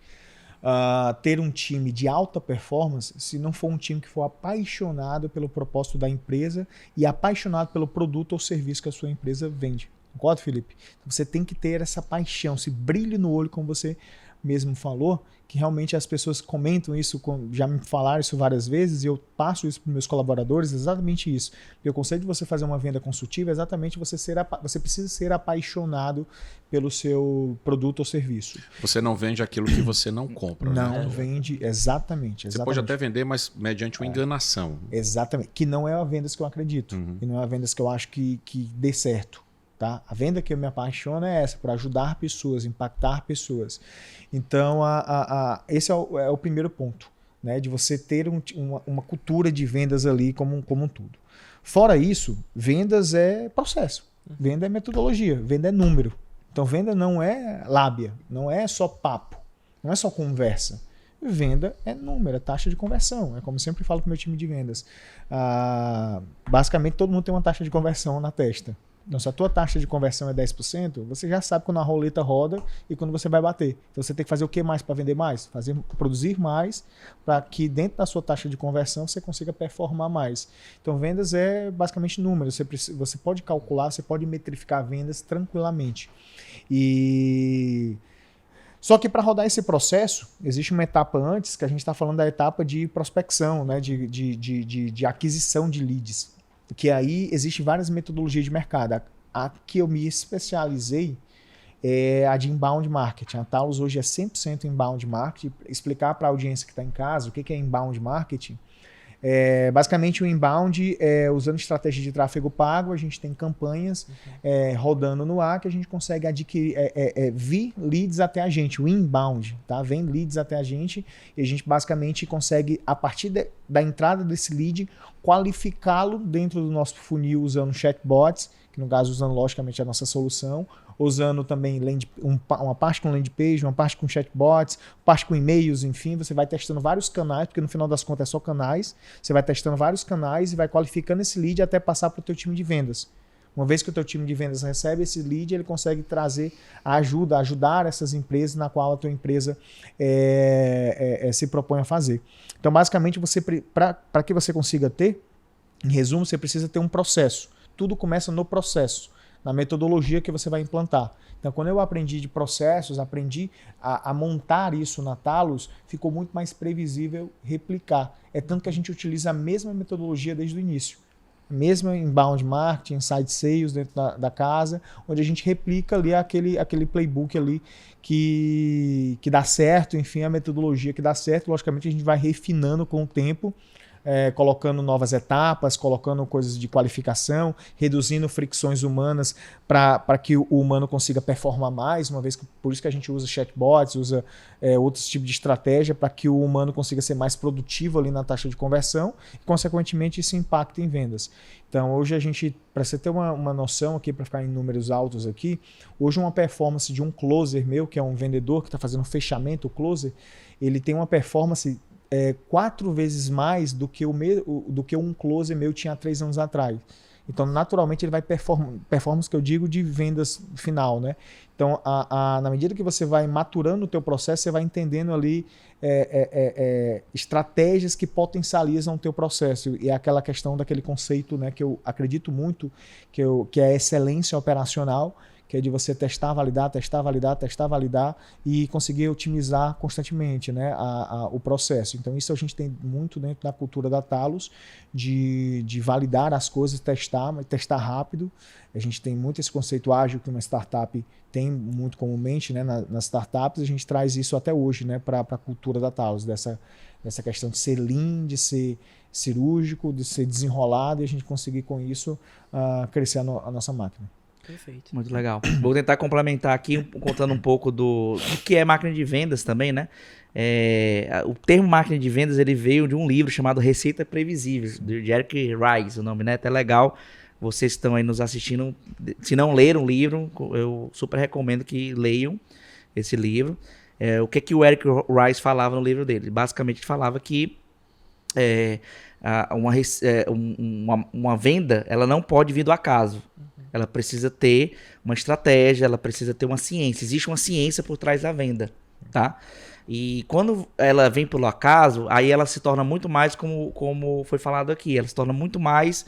ter um time de alta performance se não for um time que for apaixonado pelo propósito da empresa e apaixonado pelo produto ou serviço que a sua empresa vende. Concorda, Felipe? Então, você tem que ter essa paixão, esse brilho no olho, como você mesmo falou, que realmente as pessoas comentam isso, já me falaram isso várias vezes, e eu passo isso para os meus colaboradores, exatamente isso. Porque o conceito de você fazer uma venda consultiva é exatamente você precisa ser apaixonado pelo seu produto ou serviço. Você não vende aquilo que você não compra. Não né? vende, exatamente. Você pode até vender, mas mediante uma enganação. Exatamente, que não é a vendas que eu acredito, Uhum. e não é a vendas que eu acho que dê certo. Tá? A venda que eu me apaixono é essa, por ajudar pessoas, impactar pessoas. Então, esse é o primeiro ponto, né? De você ter uma cultura de vendas ali como um tudo. Fora isso, vendas é processo, venda é metodologia, venda é número. Então, venda não é lábia, não é só papo, não é só conversa. Venda é número, é taxa de conversão. É como eu sempre falo para o meu time de vendas. Basicamente, todo mundo tem uma taxa de conversão na testa. Então, se a tua taxa de conversão é 10%, você já sabe quando a roleta roda e quando você vai bater. Então, você tem que fazer o que mais para vender mais? Produzir mais para que dentro da sua taxa de conversão você consiga performar mais. Então, vendas é basicamente número. Você pode calcular, você pode metrificar vendas tranquilamente. Só que para rodar esse processo, existe uma etapa antes, que a gente está falando da etapa de prospecção, né? de aquisição de leads. Que aí existe várias metodologias de mercado. A que eu me especializei é a de inbound marketing. A Talos hoje é 100% inbound marketing. Explicar para a audiência que está em casa o que é inbound marketing. Basicamente, o inbound usando estratégia de tráfego pago, a gente tem campanhas rodando no ar que a gente consegue adquirir, vir leads até a gente, o inbound, tá? Vem leads até a gente e a gente basicamente consegue, a partir da entrada desse lead, qualificá-lo dentro do nosso funil usando chatbots, que no caso usando logicamente a nossa solução, usando também uma parte com landing page, uma parte com chatbots, parte com e-mails, enfim, você vai testando vários canais, porque no final das contas é só canais, você vai testando vários canais e vai qualificando esse lead até passar para o teu time de vendas. Uma vez que o teu time de vendas recebe esse lead, ele consegue trazer ajudar essas empresas na qual a tua empresa se propõe a fazer. Então, basicamente, para que você consiga ter Em resumo, você precisa ter um processo. Tudo começa no processo, na metodologia que você vai implantar. Então, quando eu aprendi de processos, aprendi a montar isso na Talos, ficou muito mais previsível replicar. É tanto que a gente utiliza a mesma metodologia desde o início. Mesmo inbound marketing, inside sales dentro da casa, onde a gente replica ali aquele playbook ali que dá certo, enfim, a metodologia que dá certo. Logicamente, a gente vai refinando com o tempo, colocando novas etapas, colocando coisas de qualificação, reduzindo fricções humanas para que o humano consiga performar mais, uma vez que por isso que a gente usa chatbots, usa outros tipos de estratégia para que o humano consiga ser mais produtivo ali na taxa de conversão e, consequentemente, isso impacta em vendas. Então, hoje a gente, para você ter uma noção aqui, para ficar em números altos aqui, hoje uma performance de um closer meu, que é um vendedor que está fazendo fechamento, o closer, ele tem uma performance 4 vezes mais do que um closer meu tinha há 3 anos atrás. Então, naturalmente, ele vai performance que eu digo de vendas final, né? Então, na medida que você vai maturando o teu processo, você vai entendendo ali estratégias que potencializam o teu processo. E é aquela questão daquele conceito, né, que eu acredito muito, que é a excelência operacional, que é de você testar, validar e conseguir otimizar constantemente, né, o processo. Então, isso a gente tem muito dentro da cultura da Talos, de validar as coisas, testar rápido. A gente tem muito esse conceito ágil que uma startup tem muito comumente, né, nas startups. A gente traz isso até hoje, né, para a cultura da Talos, dessa questão de ser lean, de ser cirúrgico, de ser desenrolado, e a gente conseguir com isso crescer a nossa máquina. Perfeito. Muito legal. Vou tentar complementar aqui, contando um pouco do que é máquina de vendas também, né? O termo máquina de vendas, ele veio de um livro chamado Receita Previsível, de Eric Ries, o nome, né? Até legal. Vocês estão aí nos assistindo. Se não leram o livro, eu super recomendo que leiam esse livro. O que o Eric Ries falava no livro dele? Basicamente, ele falava que uma venda, ela não pode vir do acaso. Ela precisa ter uma estratégia, ela precisa ter uma ciência. Existe uma ciência por trás da venda, tá? E quando ela vem pelo acaso, aí ela se torna muito mais, como foi falado aqui, ela se torna muito mais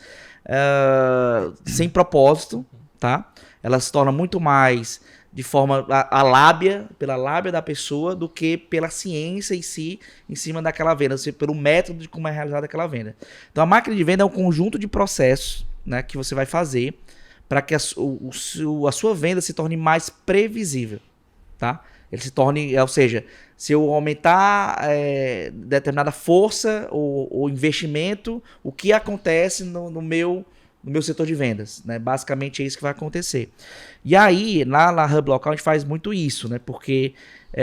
sem propósito, tá? Ela se torna muito mais de forma pela lábia da pessoa, do que pela ciência em si, em cima daquela venda, pelo método de como é realizada aquela venda. Então, a máquina de venda é um conjunto de processos, né, que você vai fazer para que a sua venda se torne mais previsível, tá? Ele se torne, ou seja, se eu aumentar determinada força ou investimento, o que acontece no meu setor de vendas, né? Basicamente é isso que vai acontecer. E aí, lá na Hub Local, a gente faz muito isso, né? Porque,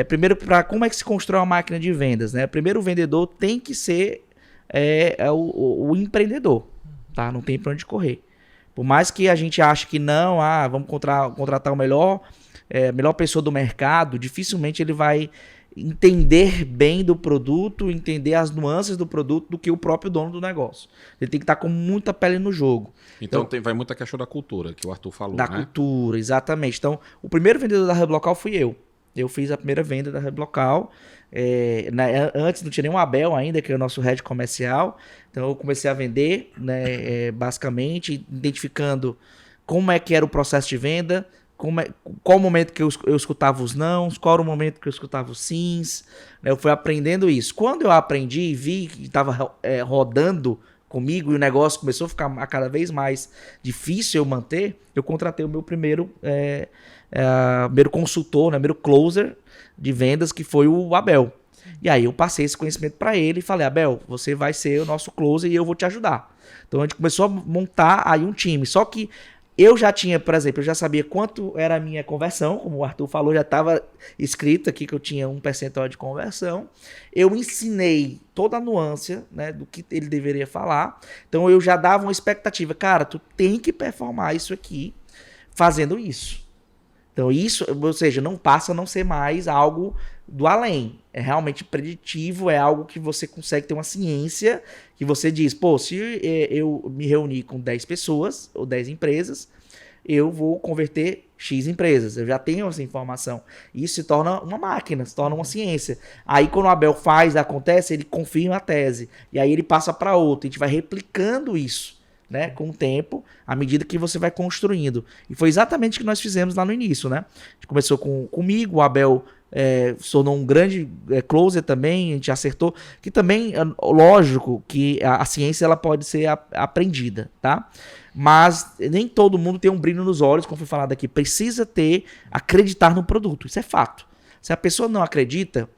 primeiro, como é que se constrói uma máquina de vendas, né? Primeiro, o vendedor tem que ser o empreendedor, tá? Não tem para onde correr. Por mais que a gente ache que não, vamos contratar a melhor pessoa do mercado, dificilmente ele vai entender bem do produto, entender as nuances do produto do que o próprio dono do negócio. Ele tem que estar com muita pele no jogo. Então vai muito a questão da cultura, que o Arthur falou, da cultura, exatamente. Então, o primeiro vendedor da Hub Local fui eu. Eu fiz a primeira venda da Hub Local. Antes não tinha nem o Abel ainda, que é o nosso head comercial. Então eu comecei a vender, né, basicamente, identificando como é que era o processo de venda, qual o momento que eu escutava os nãos, qual era o momento que eu escutava os sims. Né, eu fui aprendendo isso. Quando eu aprendi e vi que estava rodando comigo e o negócio começou a ficar cada vez mais difícil eu manter, eu contratei o meu primeiro consultor, né, primeiro closer de vendas, que foi o Abel. E aí eu passei esse conhecimento para ele e falei: Abel, você vai ser o nosso closer e eu vou te ajudar. Então a gente começou a montar aí um time. Só que eu já tinha, por exemplo, eu já sabia quanto era a minha conversão, como o Arthur falou, já estava escrito aqui que eu tinha 1% de conversão. Eu ensinei toda a nuance, né, do que ele deveria falar. Então eu já dava uma expectativa: cara, tu tem que performar isso aqui fazendo isso. Então isso, ou seja, não passa a não ser mais algo do além. É realmente preditivo, é algo que você consegue ter uma ciência, que você diz: pô, se eu me reunir com 10 pessoas ou 10 empresas, eu vou converter X empresas. Eu já tenho essa informação. Isso se torna uma máquina, se torna uma ciência. Aí quando o Abel acontece, ele confirma a tese. E aí ele passa para outro. A gente vai replicando isso. né, com o tempo, à medida que você vai construindo. E foi exatamente o que nós fizemos lá no início, né? A gente começou comigo, o Abel se tornou um grande closer também, a gente acertou, que também, lógico, que a ciência ela pode ser aprendida, tá? Mas nem todo mundo tem um brilho nos olhos, como foi falado aqui, precisa acreditar no produto, isso é fato. Se a pessoa não acredita,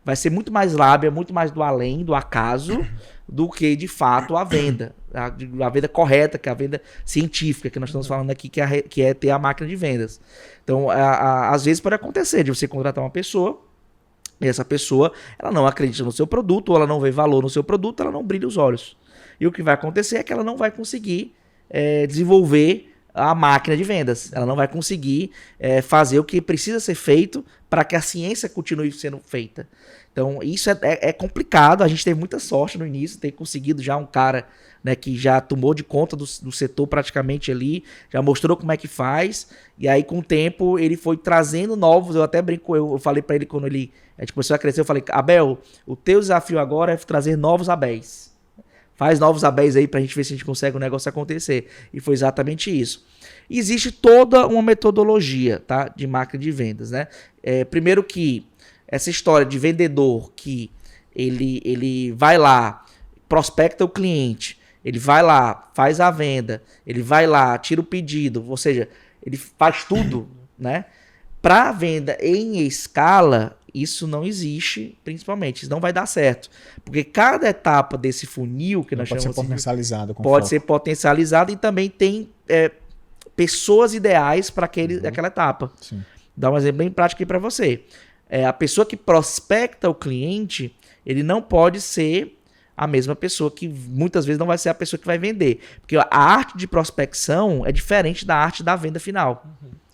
vai ser muito mais lábia, muito mais do além, do acaso, do que de fato a venda. A venda correta, que é a venda científica, que nós estamos falando aqui, que é ter a máquina de vendas. Então, às vezes pode acontecer de você contratar uma pessoa, e essa pessoa ela não acredita no seu produto, ou ela não vê valor no seu produto, ela não brilha os olhos. E o que vai acontecer é que ela não vai conseguir desenvolver a máquina de vendas. Ela não vai conseguir fazer o que precisa ser feito para que a ciência continue sendo feita. Então, isso é complicado. A gente teve muita sorte no início, ter conseguido já um cara, né, que já tomou de conta do setor praticamente ali, já mostrou como é que faz, e aí com o tempo ele foi trazendo novos. Eu até brinco, eu falei para ele quando a gente começou a crescer, eu falei: Abel, o teu desafio agora é trazer novos Abéis. Faz novos Abéis aí pra gente ver se a gente consegue o negócio acontecer. E foi exatamente isso. Existe toda uma metodologia, tá, de máquina de vendas, né? Primeiro que essa história de vendedor que ele vai lá, prospecta o cliente, ele vai lá, faz a venda, ele vai lá, tira o pedido, ou seja, ele faz tudo, né? Para venda em escala, isso não existe, principalmente. Isso não vai dar certo. Porque cada etapa desse funil, que nós chamamos pode ser potencializado. Pode ser potencializado e também tem pessoas ideais para aquela etapa. Sim. Dá um exemplo bem prático aqui para você. A pessoa que prospecta o cliente, ele não pode ser a mesma pessoa que muitas vezes não vai ser a pessoa que vai vender. Porque a arte de prospecção é diferente da arte da venda final.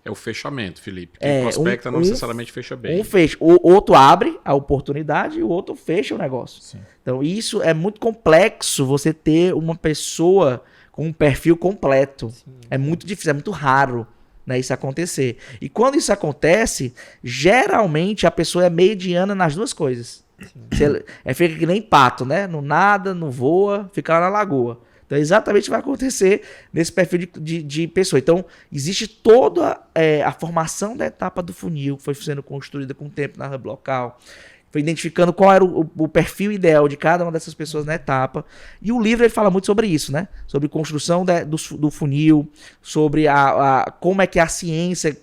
É o fechamento, Felipe. Quem prospecta não necessariamente fecha bem. Um fecha. O outro abre a oportunidade e o outro fecha o negócio. Sim. Então, isso é muito complexo, você ter uma pessoa com um perfil completo. Sim. É muito difícil, é muito raro, né, isso acontecer. E quando isso acontece, geralmente a pessoa é mediana nas duas coisas. Fica que nem pato, né? Não nada, não voa, fica lá na lagoa. Então, exatamente o que vai acontecer nesse perfil de pessoa. Então, existe toda a formação da etapa do funil, que foi sendo construída com o tempo na Hub Local. Foi identificando qual era o perfil ideal de cada uma dessas pessoas na etapa. E o livro ele fala muito sobre isso, né? Sobre construção do funil, sobre como é que a ciência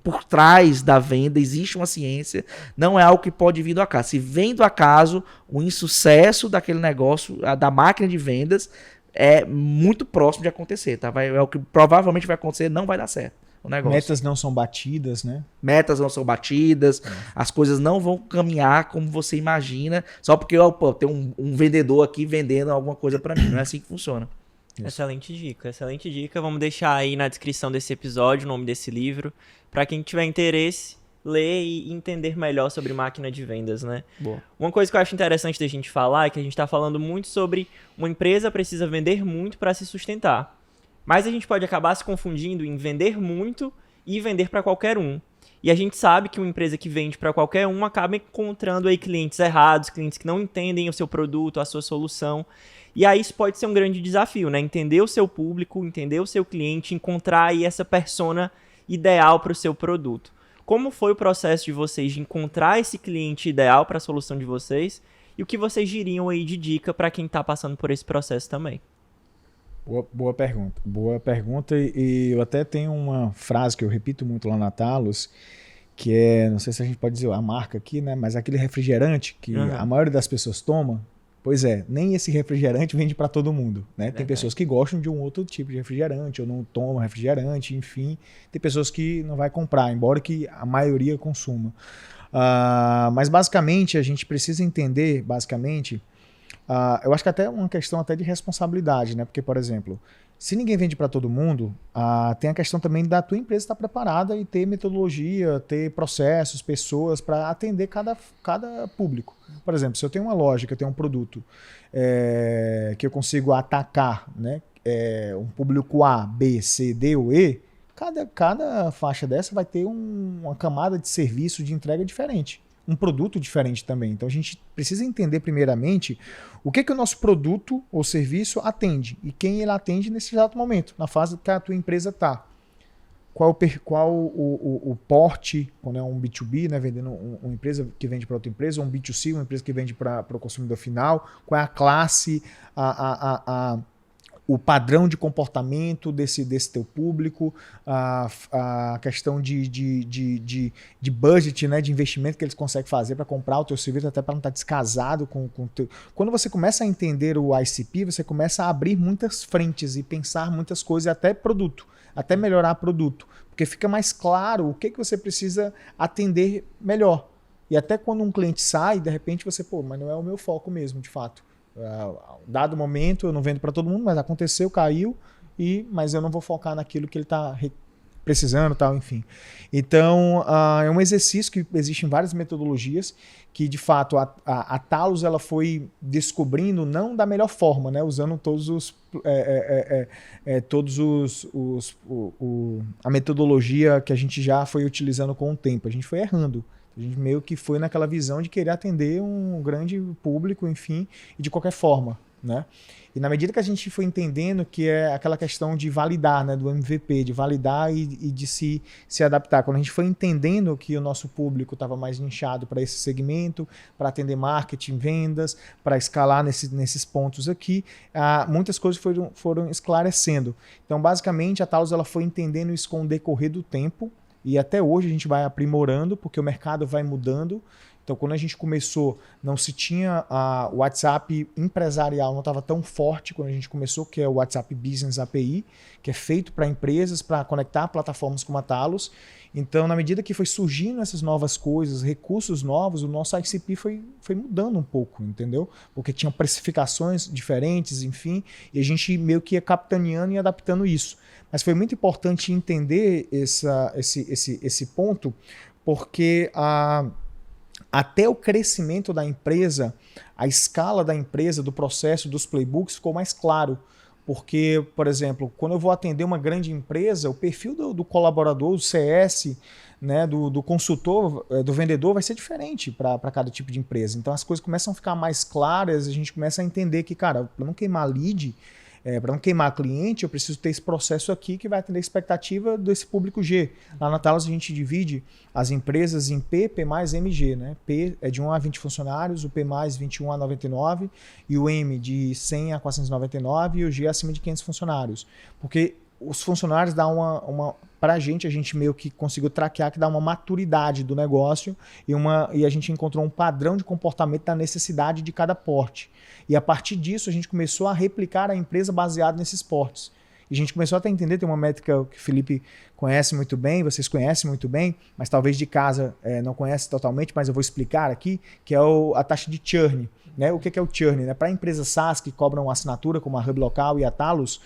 por trás da venda, existe uma ciência, não é algo que pode vir do acaso. Se vem do acaso, o insucesso daquele negócio, da máquina de vendas, é muito próximo de acontecer, tá? É o que provavelmente vai acontecer, não vai dar certo o negócio. Metas não são batidas, né? Metas não são batidas, as coisas não vão caminhar como você imagina, só porque tem um vendedor aqui vendendo alguma coisa para mim. Não é assim que funciona. Isso. Excelente dica, excelente dica. Vamos deixar aí na descrição desse episódio o nome desse livro, para quem tiver interesse, ler e entender melhor sobre máquina de vendas, né? Boa. Uma coisa que eu acho interessante da gente falar é que a gente está falando muito sobre uma empresa precisa vender muito para se sustentar. Mas a gente pode acabar se confundindo em vender muito e vender para qualquer um. E a gente sabe que uma empresa que vende para qualquer um acaba encontrando aí clientes errados, clientes que não entendem o seu produto, a sua solução. E aí isso pode ser um grande desafio, né? Entender o seu público, entender o seu cliente, encontrar aí essa persona ideal para o seu produto. Como foi o processo de vocês de encontrar esse cliente ideal para a solução de vocês? E o que vocês diriam aí de dica para quem está passando por esse processo também? Boa pergunta. Boa pergunta. E eu até tenho uma frase que eu repito muito lá na Talos, que é, não sei se a gente pode dizer a marca aqui, né? Mas aquele refrigerante que a maioria das pessoas toma. Pois é, nem esse refrigerante vende para todo mundo, né? Tem pessoas que gostam de um outro tipo de refrigerante, ou não tomam refrigerante, enfim. Tem pessoas que não vai comprar, embora que a maioria consuma. Mas basicamente a gente precisa entender, eu acho que até uma questão até de responsabilidade, né? Porque, por exemplo, se ninguém vende para todo mundo, tem a questão também da tua empresa estar preparada e ter metodologia, ter processos, pessoas para atender cada público. Por exemplo, se eu tenho uma loja, que eu tenho um produto que eu consigo atacar, né? Um público A, B, C, D ou E, cada faixa dessa vai ter uma camada de serviço de entrega diferente. um produto diferente também. Então a gente precisa entender primeiramente o que o nosso produto ou serviço atende e quem ele atende nesse exato momento, na fase que a tua empresa está. Qual o porte, quando é um B2B, né, vendendo uma empresa que vende para outra empresa, ou um B2C, uma empresa que vende para o consumidor final, qual é a classe, o padrão de comportamento desse teu público, a questão de budget, né, de investimento que eles conseguem fazer para comprar o teu serviço, até para não estar descasado com o teu... Quando você começa a entender o ICP, você começa a abrir muitas frentes e pensar muitas coisas, até produto, até melhorar produto, porque fica mais claro o que você precisa atender melhor. E até quando um cliente sai, de repente você, mas não é o meu foco mesmo, de fato. Dado momento, eu não vendo para todo mundo, mas aconteceu, caiu, mas eu não vou focar naquilo que ele está precisando, tal, enfim. Então, é um exercício que existe em várias metodologias, que de fato a Talos ela foi descobrindo não da melhor forma, né, usando a metodologia que a gente já foi utilizando com o tempo. A gente foi errando. A gente meio que foi naquela visão de querer atender um grande público, enfim, e de qualquer forma, né? E na medida que a gente foi entendendo que é aquela questão de validar, né, do MVP, de validar e de se adaptar. Quando a gente foi entendendo que o nosso público estava mais nichado para esse segmento, para atender marketing, vendas, para escalar nesses pontos aqui, muitas coisas foram esclarecendo. Então, basicamente, a Talos ela foi entendendo isso com o decorrer do tempo, e até hoje a gente vai aprimorando, porque o mercado vai mudando. Então, quando a gente começou, não se tinha o WhatsApp empresarial, não estava tão forte quando a gente começou, que é o WhatsApp Business API, que é feito para empresas, para conectar plataformas como a Talos. Então, na medida que foi surgindo essas novas coisas, recursos novos, o nosso ICP foi mudando um pouco, entendeu? Porque tinham precificações diferentes, enfim, e a gente meio que ia capitaneando e adaptando isso. Mas foi muito importante entender esse ponto, porque até o crescimento da empresa, a escala da empresa, do processo, dos playbooks ficou mais claro. Porque, por exemplo, quando eu vou atender uma grande empresa, o perfil do colaborador, do CS, né, do consultor, do vendedor vai ser diferente para cada tipo de empresa. Então as coisas começam a ficar mais claras, a gente começa a entender que, cara, para não queimar lead, para não queimar cliente, eu preciso ter esse processo aqui que vai atender a expectativa desse público G. Lá na Talos a gente divide as empresas em P, P+, MG. Né? P é de 1 a 20 funcionários, o P+, 21 a 99, e o M de 100 a 499 e o G acima de 500 funcionários. Porque os funcionários dão para a gente meio que conseguiu traquear que dá uma maturidade do negócio e a gente encontrou um padrão de comportamento da necessidade de cada porte. E a partir disso a gente começou a replicar a empresa baseado nesses portes. E a gente começou até a entender, tem uma métrica que o Felipe conhece muito bem, vocês conhecem muito bem, mas talvez de casa não conhece totalmente, mas eu vou explicar aqui, que é a taxa de churn. Né? O que é o churn? Né? Para empresas SaaS que cobram assinatura, como a Hub Local e a Talos,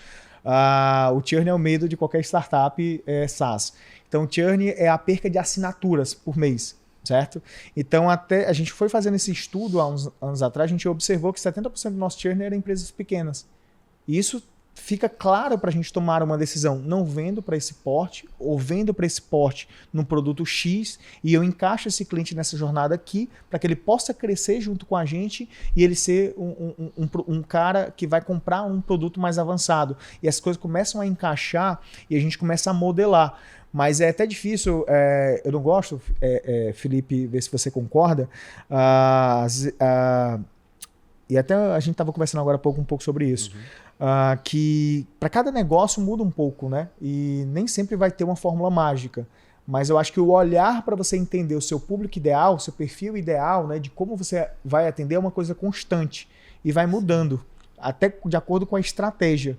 o churn é o medo de qualquer startup SaaS. Então, o churn é a perca de assinaturas por mês, certo? Então, até a gente foi fazendo esse estudo há uns anos atrás, a gente observou que 70% do nosso churn era empresas pequenas. E isso fica claro para a gente tomar uma decisão, não vendo para esse porte ou vendo para esse porte num produto X e eu encaixo esse cliente nessa jornada aqui para que ele possa crescer junto com a gente e ele ser um cara que vai comprar um produto mais avançado. E as coisas começam a encaixar e a gente começa a modelar. Mas é até difícil, eu não gosto, Felipe, ver se você concorda, e até a gente estava conversando agora há pouco um pouco sobre isso. Que para cada negócio muda um pouco, né? E nem sempre vai ter uma fórmula mágica. Mas eu acho que o olhar para você entender o seu público ideal, o seu perfil ideal, né, de como você vai atender é uma coisa constante e vai mudando, até de acordo com a estratégia.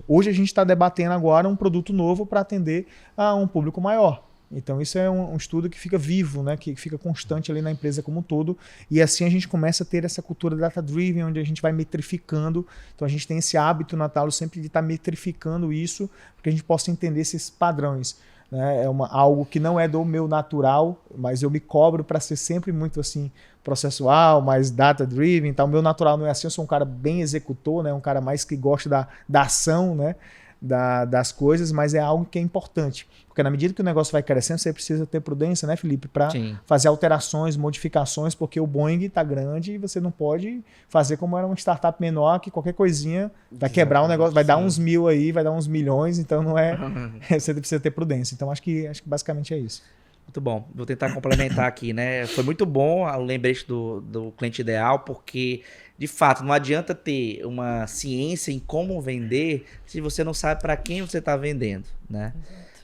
Hoje a gente está debatendo agora um produto novo para atender a um público maior. Então isso é um estudo que fica vivo, né? Que fica constante ali na empresa como um todo, e assim a gente começa a ter essa cultura data-driven, onde a gente vai metrificando. Então a gente tem esse hábito na Talos sempre de estar metrificando isso, para que a gente possa entender esses padrões. Né? Algo que não é do meu natural, mas eu me cobro para ser sempre muito assim processual, mais data-driven. Então o meu natural não é assim, eu sou um cara bem executor, né? Um cara mais que gosta da ação, né? das coisas, mas é algo que é importante. Porque na medida que o negócio vai crescendo, você precisa ter prudência, né, Felipe? Para fazer alterações, modificações, porque o Boeing está grande e você não pode fazer como era uma startup menor, que qualquer coisinha vai quebrar o negócio, vai dar uns 1.000 aí, vai dar uns milhões, então não é... Você precisa ter prudência. Então acho que basicamente é isso. Muito bom. Vou tentar complementar aqui, né? Foi muito bom o lembrete do cliente ideal, porque, de fato, não adianta ter uma ciência em como vender se você não sabe para quem você está vendendo, né?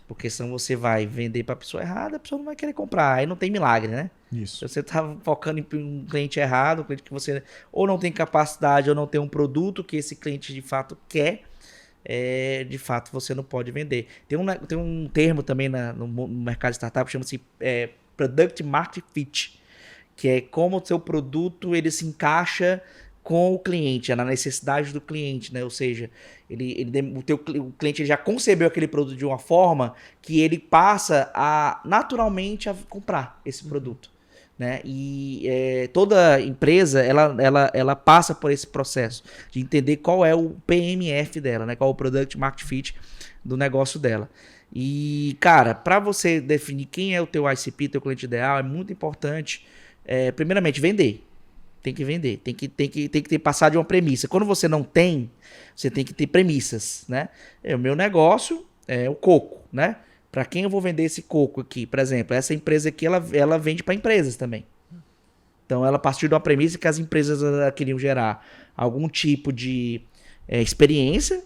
Porque senão você vai vender para a pessoa errada, a pessoa não vai querer comprar. Aí não tem milagre, né? Isso. Se você está focando em um cliente errado, um cliente que você ou não tem capacidade ou não tem um produto que esse cliente de fato quer, de fato você não pode vender. Tem um termo também no mercado de startup que chama-se Product Market Fit, que é como o seu produto ele se encaixa com o cliente, na necessidade do cliente, né? Ou seja, o cliente ele já concebeu aquele produto de uma forma que ele passa naturalmente a comprar esse produto, né? E toda empresa ela passa por esse processo de entender qual é o PMF dela, né? Qual é o Product Market Fit do negócio dela. E, cara, para você definir quem é o teu ICP, teu cliente ideal, é muito importante, primeiramente, vender. Tem que vender, tem que passar de uma premissa. Quando você não tem, você tem que ter premissas, né? O meu negócio é o coco, né? Para quem eu vou vender esse coco aqui? Por exemplo, essa empresa aqui, ela vende para empresas também. Então, ela partiu de uma premissa que as empresas queriam gerar algum tipo de experiência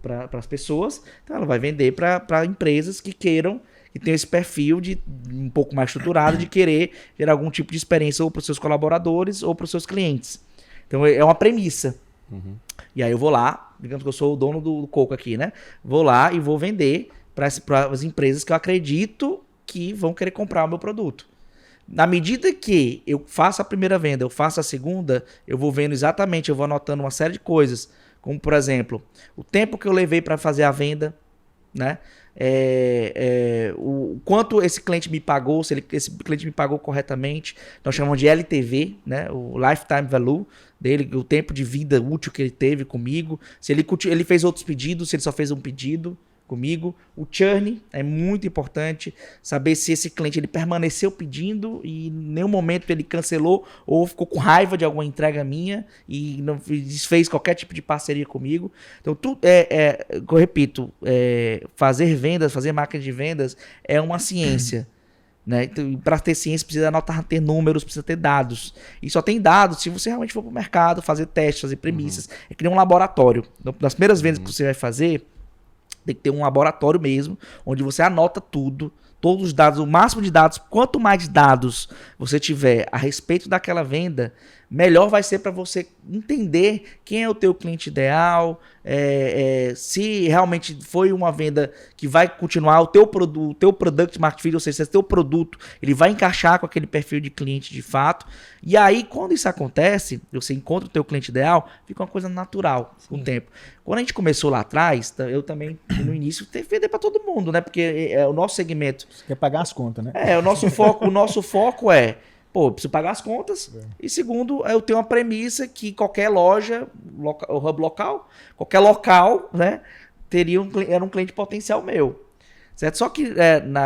para as pessoas. Então, ela vai vender para empresas que queiram, que tenham esse perfil um pouco mais estruturado de querer gerar algum tipo de experiência ou para os seus colaboradores ou para os seus clientes. Então, é uma premissa. Uhum. E aí eu vou lá, digamos que eu sou o dono do coco aqui, né? Vou lá e vou vender para as empresas que eu acredito que vão querer comprar o meu produto. Na medida que eu faço a primeira venda, eu faço a segunda, eu vou vendo exatamente, eu vou anotando uma série de coisas, como por exemplo, o tempo que eu levei para fazer a venda, né? O quanto esse cliente me pagou, se esse cliente me pagou corretamente, nós chamamos de LTV, né? O Lifetime Value dele, o tempo de vida útil que ele teve comigo, se ele fez outros pedidos, se ele só fez um pedido comigo. O churn é muito importante, saber se esse cliente ele permaneceu pedindo e em nenhum momento ele cancelou ou ficou com raiva de alguma entrega minha e não desfez qualquer tipo de parceria comigo. Então, eu repito, fazer vendas, fazer marketing de vendas é uma ciência. Né? Então, para ter ciência precisa ter números, precisa ter dados. E só tem dados se você realmente for para o mercado, fazer testes, fazer premissas. É que nem um laboratório. Então, nas primeiras vendas que você vai fazer, tem que ter um laboratório mesmo, onde você anota tudo, todos os dados, o máximo de dados. Quanto mais dados você tiver a respeito daquela venda, melhor vai ser para você entender quem é o teu cliente ideal, se realmente foi uma venda que vai continuar o teu product market fit, ou seja, se o teu produto ele vai encaixar com aquele perfil de cliente de fato. E aí, quando isso acontece, você encontra o teu cliente ideal, fica uma coisa natural com o tempo. Quando a gente começou lá atrás, eu também, no início, teve que vender para todo mundo, né? Porque o nosso segmento... Você quer pagar as contas, né? O nosso foco eu preciso pagar as contas. E segundo, eu tenho uma premissa que qualquer loja, o hub local, qualquer local, né, era um cliente potencial meu. Certo? Só que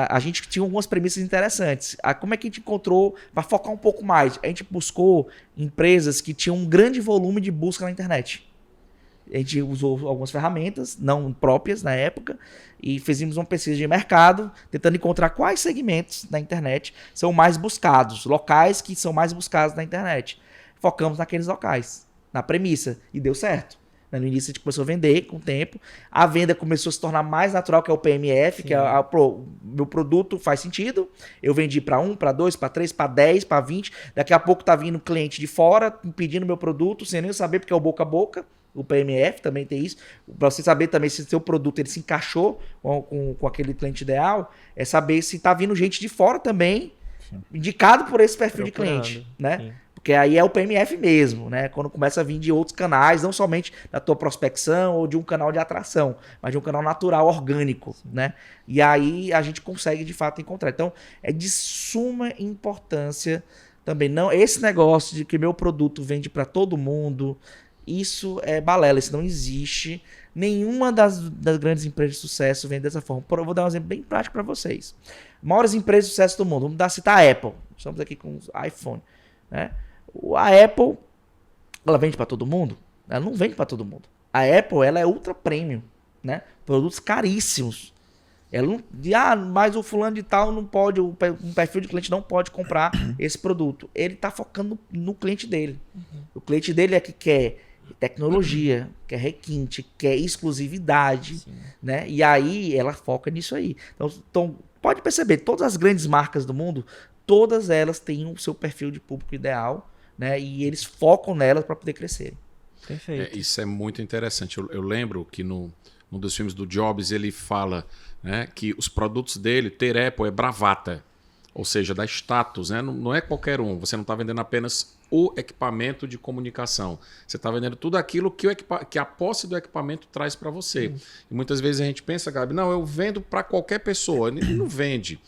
a gente tinha algumas premissas interessantes. Como é que a gente encontrou, para focar um pouco mais? A gente buscou empresas que tinham um grande volume de busca na internet. A gente usou algumas ferramentas, não próprias na época, e fizemos uma pesquisa de mercado, tentando encontrar quais segmentos na internet são mais buscados, locais que são mais buscados na internet. Focamos naqueles locais, na premissa, e deu certo. No início a gente começou a vender com o tempo, a venda começou a se tornar mais natural, que é o PMF, que meu produto faz sentido, eu vendi para 1, para 2, para 3, para 10, para 20, daqui a pouco tá vindo cliente de fora pedindo meu produto, sem nem saber, porque é o boca a boca. O PMF também tem isso. Para você saber também se o seu produto ele se encaixou com aquele cliente ideal, é saber se está vindo gente de fora também, indicado por esse perfil de cliente, né? Sim. Porque aí é o PMF mesmo, né? Quando começa a vir de outros canais, não somente da tua prospecção ou de um canal de atração, mas de um canal natural, orgânico, né? E aí a gente consegue de fato encontrar. Então, é de suma importância também. Não, esse negócio de que meu produto vende para todo mundo, Isso é balela, isso não existe. Nenhuma das grandes empresas de sucesso vende dessa forma. Eu vou dar um exemplo bem prático para vocês. Maiores empresas de sucesso do mundo. Vamos citar a Apple. Estamos aqui com os iPhone. Né? A Apple, ela vende para todo mundo? Ela não vende para todo mundo. A Apple, ela é ultra premium. Né? Produtos caríssimos. Ela não, mas o fulano de tal não pode, um perfil de cliente não pode comprar esse produto. Ele está focando no cliente dele. O cliente dele é que quer tecnologia, quer requinte, quer exclusividade, né? E aí ela foca nisso aí. Então, pode perceber, todas as grandes marcas do mundo, todas elas têm o seu perfil de público ideal, né? E eles focam nelas para poder crescerem. Perfeito. Isso é muito interessante. Eu lembro que num dos filmes do Jobs ele fala, né, que os produtos dele, ter Apple é bravata, ou seja, dá status, né? Não é qualquer um. Você não está vendendo apenas o equipamento de comunicação. Você está vendendo tudo aquilo que a posse do equipamento traz para você. E muitas vezes a gente pensa, Gabi, não, eu vendo para qualquer pessoa. Ele não vende.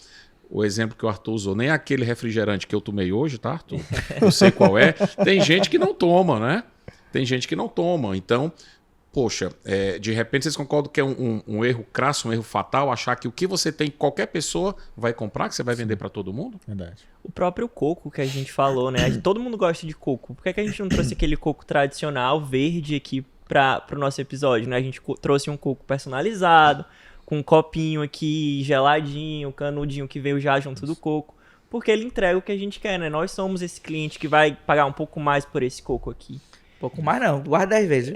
O exemplo que o Arthur usou, nem aquele refrigerante que eu tomei hoje, tá, Arthur? Eu sei qual é. Tem gente que não toma, né? Tem gente que não toma. Então, poxa, de repente vocês concordam que é um erro crasso, um erro fatal, achar que o que você tem, qualquer pessoa vai comprar, que você vai vender para todo mundo? Verdade. O próprio coco que a gente falou, né? Todo mundo gosta de coco. Por que a gente não trouxe aquele coco tradicional, verde, aqui para o nosso episódio, né? A gente trouxe um coco personalizado, com um copinho aqui, geladinho, canudinho que veio já junto do coco. Porque ele entrega o que a gente quer, né? Nós somos esse cliente que vai pagar um pouco mais por esse coco aqui. Pouco mais não, quase 10 vezes.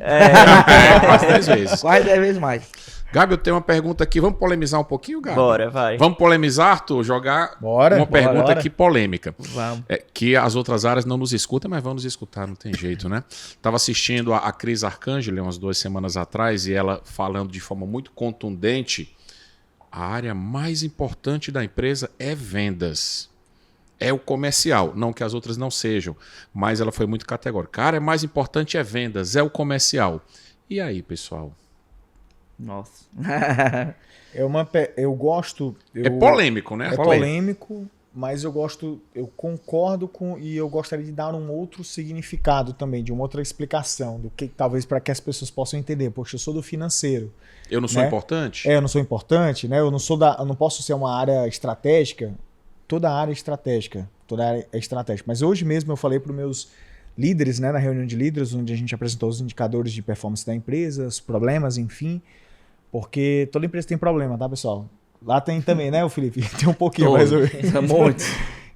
Quase 10 vezes. Quase 10 vezes mais. Gabi, eu tenho uma pergunta aqui. Vamos polemizar um pouquinho, Gabi? Bora, vai. Vamos polemizar, Arthur? Jogar uma pergunta aqui polêmica. Vamos. Que as outras áreas não nos escutam, mas vão nos escutar, não tem jeito, né? Estava assistindo a Cris Arcangeli umas 2 semanas atrás e ela falando de forma muito contundente, a área mais importante da empresa é vendas. É o comercial, não que as outras não sejam, mas ela foi muito categórica. Cara, o mais importante é vendas, é o comercial. E aí, pessoal? Nossa. Eu gosto... É polêmico, né? É polêmico, mas eu concordo com, e eu gostaria de dar um outro significado também, de uma outra explicação, do que talvez para que as pessoas possam entender. Poxa, eu sou do financeiro. Eu não sou importante? Eu não sou importante, né? Eu não posso ser uma área estratégica. Toda área é estratégica, toda área é estratégica. Mas hoje mesmo eu falei para os meus líderes, né, na reunião de líderes, onde a gente apresentou os indicadores de performance da empresa, os problemas, enfim, porque toda empresa tem problema, tá, pessoal? Lá tem também, né, o Felipe? Tem um pouquinho, mas... Muitos.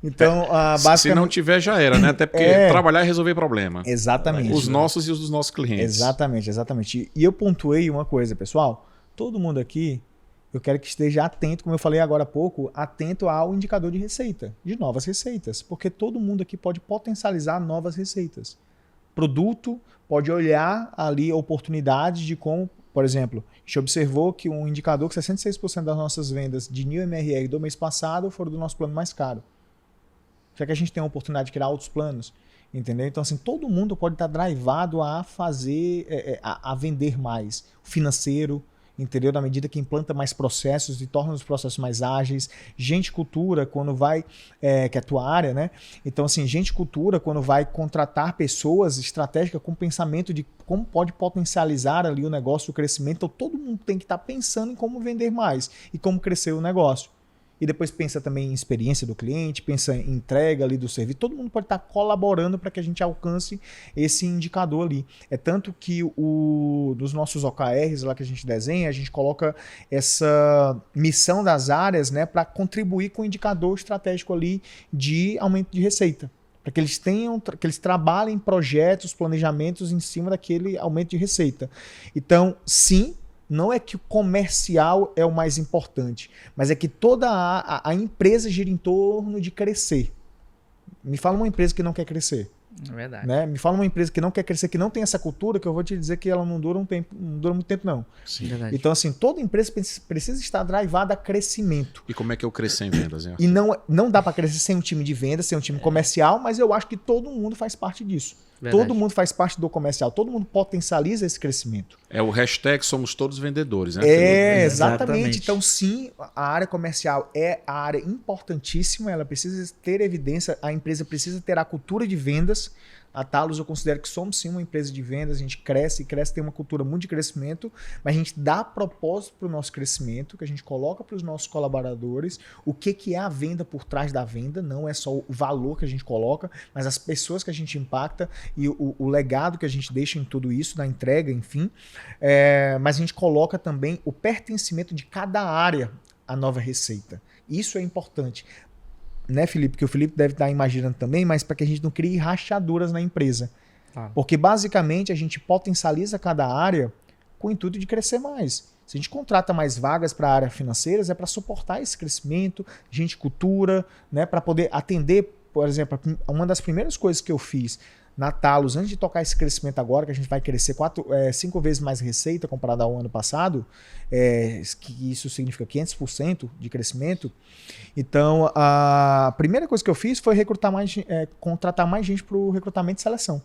Então, basicamente... Se não tiver, já era, né? Até porque trabalhar é resolver problema. Exatamente. Os nossos e os dos nossos clientes. Exatamente. E eu pontuei uma coisa, pessoal, todo mundo aqui, eu quero que esteja atento, como eu falei agora há pouco, atento ao indicador de receita, de novas receitas, porque todo mundo aqui pode potencializar novas receitas. Produto pode olhar ali oportunidades de como, por exemplo, a gente observou que um indicador que 66% das nossas vendas de New MRR do mês passado foram do nosso plano mais caro. Já que a gente tem a oportunidade de criar outros planos, entendeu? Então, assim, todo mundo pode estar drivado a fazer, a vender mais. O financeiro, entendeu? Na medida que implanta mais processos e torna os processos mais ágeis. Gente cultura, quando vai, que é a tua área, né? Então, assim, gente cultura, quando vai contratar pessoas estratégicas com pensamento de como pode potencializar ali o negócio, o crescimento. Então, todo mundo tem que estar pensando em como vender mais e como crescer o negócio. E depois pensa também em experiência do cliente, pensa em entrega ali do serviço. Todo mundo pode estar colaborando para que a gente alcance esse indicador ali. É tanto que dos nossos OKRs lá que a gente desenha, a gente coloca essa missão das áreas, né, para contribuir com o indicador estratégico ali de aumento de receita. Para que eles que eles trabalhem projetos, planejamentos em cima daquele aumento de receita. Então, sim, não é que o comercial é o mais importante, mas é que toda a empresa gira em torno de crescer. Me fala uma empresa que não quer crescer. É verdade. Né? Me fala uma empresa que não quer crescer, que não tem essa cultura, que eu vou te dizer que ela não dura não dura muito tempo, não. Sim. Verdade. Então, assim, toda empresa precisa estar drivada a crescimento. E como é que eu cresço em vendas, hein? E não dá para crescer sem um time de vendas, sem um time comercial, mas eu acho que todo mundo faz parte disso. Verdade. Todo mundo faz parte do comercial, todo mundo potencializa esse crescimento. É o hashtag somos todos vendedores, né? Exatamente. Então, sim, a área comercial é a área importantíssima, ela precisa ter evidência, a empresa precisa ter a cultura de vendas, A Talos, eu considero que somos sim uma empresa de vendas, a gente cresce, tem uma cultura muito de crescimento, mas a gente dá propósito para o nosso crescimento, que a gente coloca para os nossos colaboradores o que é a venda por trás da venda, não é só o valor que a gente coloca, mas as pessoas que a gente impacta e o legado que a gente deixa em tudo isso, na entrega, enfim. Mas a gente coloca também o pertencimento de cada área à nova receita. Isso é importante. Né, Felipe? Que o Felipe deve estar imaginando também, mas para que a gente não crie rachaduras na empresa. Porque basicamente a gente potencializa cada área com o intuito de crescer mais. Se a gente contrata mais vagas para a área financeira, é para suportar esse crescimento, gente, cultura, né, para poder atender, por exemplo, uma das primeiras coisas que eu fiz na Talos, antes de tocar esse crescimento agora, que a gente vai crescer 5 vezes mais receita comparado ao ano passado, que isso significa 500% de crescimento. Então, a primeira coisa que eu fiz foi contratar mais gente para o recrutamento e seleção.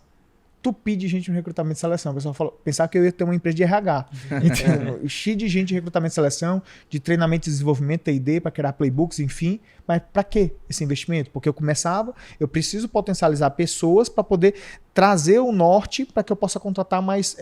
Tupi de gente no recrutamento e seleção. O pessoal pensava que eu ia ter uma empresa de RH. Então, cheio de gente de recrutamento e seleção, de treinamento e desenvolvimento, T&D, para criar playbooks, enfim. Mas para que esse investimento? Porque eu preciso potencializar pessoas para poder trazer o norte para que eu possa contratar mais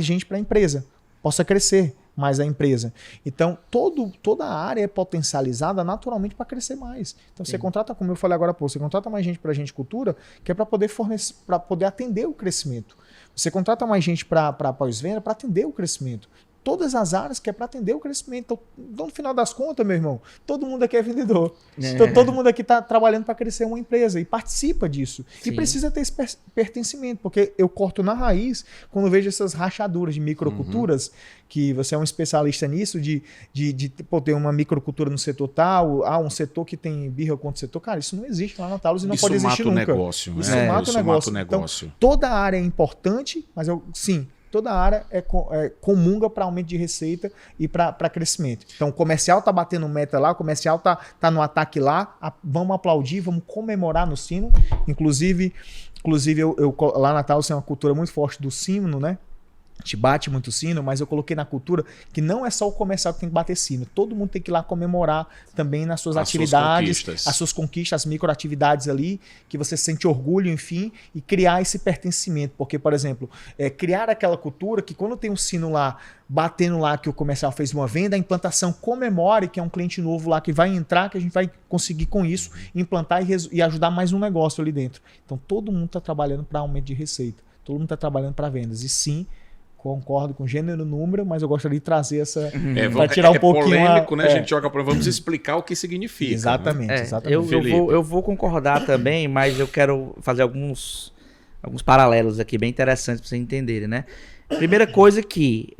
gente para a empresa, possa crescer mais a empresa. Então, toda a área é potencializada naturalmente para crescer mais. Então, você contrata, como eu falei agora, você contrata mais gente para a gente cultura, que é para poder fornecer, para poder atender o crescimento. Você contrata mais gente para pós-venda para atender o crescimento. Todas as áreas que é para atender o crescimento. Então, no final das contas, meu irmão, todo mundo aqui é vendedor. Então, todo mundo aqui está trabalhando para crescer uma empresa e participa disso. Sim. E precisa ter esse pertencimento, porque eu corto na raiz quando vejo essas rachaduras de microculturas, que você é um especialista nisso, de ter uma microcultura no setor tal, um setor que tem birra contra o setor. Cara, isso não existe lá na Talos e não pode existir nunca. Negócio, isso mata o negócio. Então, toda área é importante, mas toda área comunga para aumento de receita e para crescimento. Então, o comercial está batendo meta lá, o comercial está no ataque lá, vamos aplaudir, vamos comemorar no sino. Inclusive eu lá na Talos tem uma cultura muito forte do sino, né? A gente bate muito sino, mas eu coloquei na cultura que não é só o comercial que tem que bater sino. Todo mundo tem que ir lá comemorar também nas suas atividades, as suas conquistas, as microatividades ali, que você sente orgulho, enfim, e criar esse pertencimento. Porque, por exemplo, criar aquela cultura que quando tem um sino lá, batendo lá que o comercial fez uma venda, a implantação comemore que é um cliente novo lá que vai entrar, que a gente vai conseguir com isso implantar e ajudar mais um negócio ali dentro. Então, todo mundo está trabalhando para aumento de receita. Todo mundo está trabalhando para vendas. E sim, concordo com gênero e número, mas eu gostaria de trazer essa... para tirar um pouquinho... polêmico, né? A gente joga para... Vamos explicar o que significa. Exatamente, né? exatamente. Eu vou concordar também, mas eu quero fazer alguns paralelos aqui bem interessantes para vocês entenderem, né? Primeira coisa que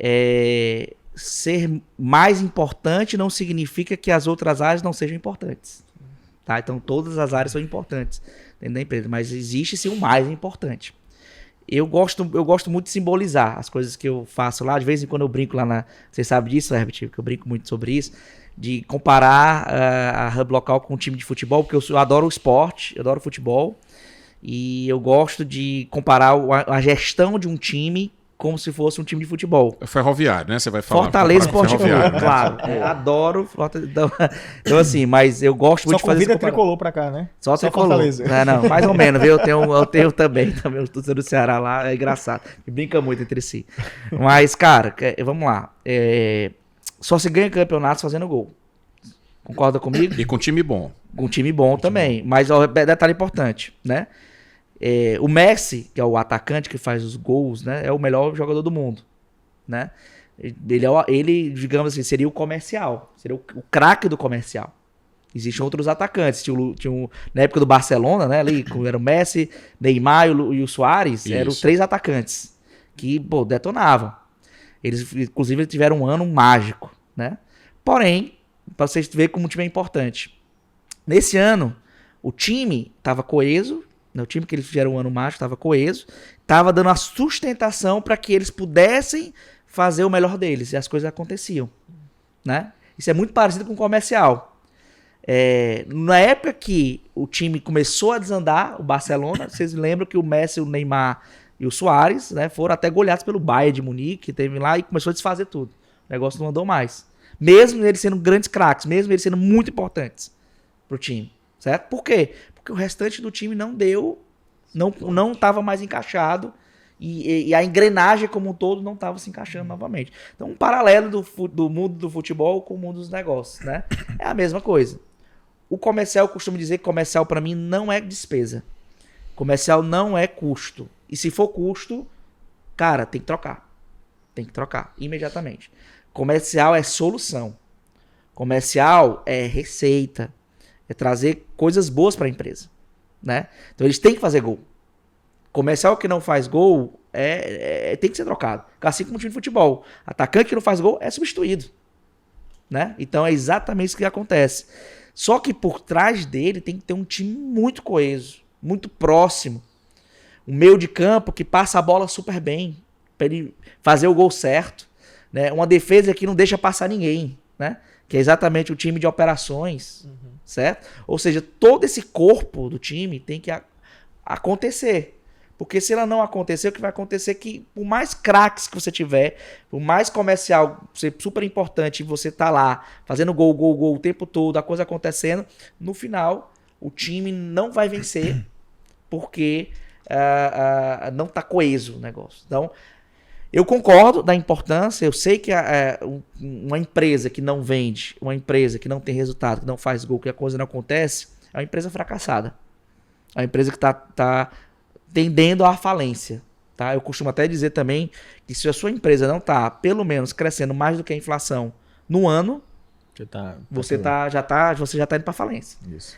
ser mais importante não significa que as outras áreas não sejam importantes. Tá? Então, todas as áreas são importantes dentro da empresa, mas existe sim o mais importante. Eu gosto muito de simbolizar as coisas que eu faço lá. De vez em quando eu brinco lá na... Você sabe disso, Herbert, que eu brinco muito sobre isso. De comparar a Hub Local com um time de futebol, porque eu adoro o esporte, eu adoro futebol. E eu gosto de comparar a gestão de um time como se fosse um time de futebol. Ferroviário, né? Você vai falar. Fortaleza Esporte Clube, claro. Adoro. Então, assim, mas eu gosto muito de fazer... Só convida tricolor pra cá, né? Só tricolor. Fortaleza. Não, mais ou menos, viu? Eu tenho também. Eu tô do Ceará lá, é engraçado. Brinca muito entre si. Mas, cara, vamos lá. Só se ganha campeonatos fazendo gol. Concorda comigo? E com time bom. Com time bom também. Mas, detalhe importante, né? O Messi, que é o atacante que faz os gols, né, é o melhor jogador do mundo, né? Ele, digamos assim, seria o comercial, seria o craque do comercial. Existem outros atacantes, na época do Barcelona, né, ali era o Messi, Neymar e o Suárez, eram 3 atacantes que, detonavam. Eles, inclusive, tiveram um ano mágico, né? Porém, para vocês verem como o time é importante, nesse ano, o time estava coeso. O time que eles fizeram um ano mágico estava coeso, estava dando a sustentação para que eles pudessem fazer o melhor deles, e as coisas aconteciam, né? Isso é muito parecido com o comercial. Na época que o time começou a desandar, o Barcelona, vocês lembram que o Messi, o Neymar e o Suárez, né, foram até goleados pelo Bayern de Munique, que teve lá e começou a desfazer tudo. O negócio não andou mais. Mesmo eles sendo grandes craques, mesmo eles sendo muito importantes pro time, certo? Por quê? Porque o restante do time não deu Não estava mais encaixado e a engrenagem como um todo não estava se encaixando novamente. Então, um paralelo do mundo do futebol com o mundo dos negócios, né? É a mesma coisa. O comercial, eu costumo dizer que comercial para mim não é despesa. Comercial não é custo. E se for custo, cara, tem que trocar. Tem que trocar imediatamente. Comercial é solução. Comercial é receita. É trazer coisas boas para a empresa, né? Então eles têm que fazer gol. Comercial que não faz gol tem que ser trocado. Assim como o time de futebol. Atacante que não faz gol é substituído, né? Então é exatamente isso que acontece. Só que por trás dele tem que ter um time muito coeso, muito próximo. Um meio de campo que passa a bola super bem para ele fazer o gol certo, né? Uma defesa que não deixa passar ninguém, né? Que é exatamente o time de operações, certo? Ou seja, todo esse corpo do time tem que acontecer. Porque se ela não acontecer, o que vai acontecer é que, por mais craques que você tiver, por mais comercial ser super importante, você tá lá fazendo gol o tempo todo, a coisa acontecendo, no final o time não vai vencer porque não tá coeso o negócio. Então, eu concordo da importância, eu sei que uma empresa que não vende, uma empresa que não tem resultado, que não faz gol, que a coisa não acontece, é uma empresa fracassada. É uma empresa que tá tendendo à falência. Tá? Eu costumo até dizer também que se a sua empresa não está, pelo menos, crescendo mais do que a inflação no ano, você já está indo para falência. Isso.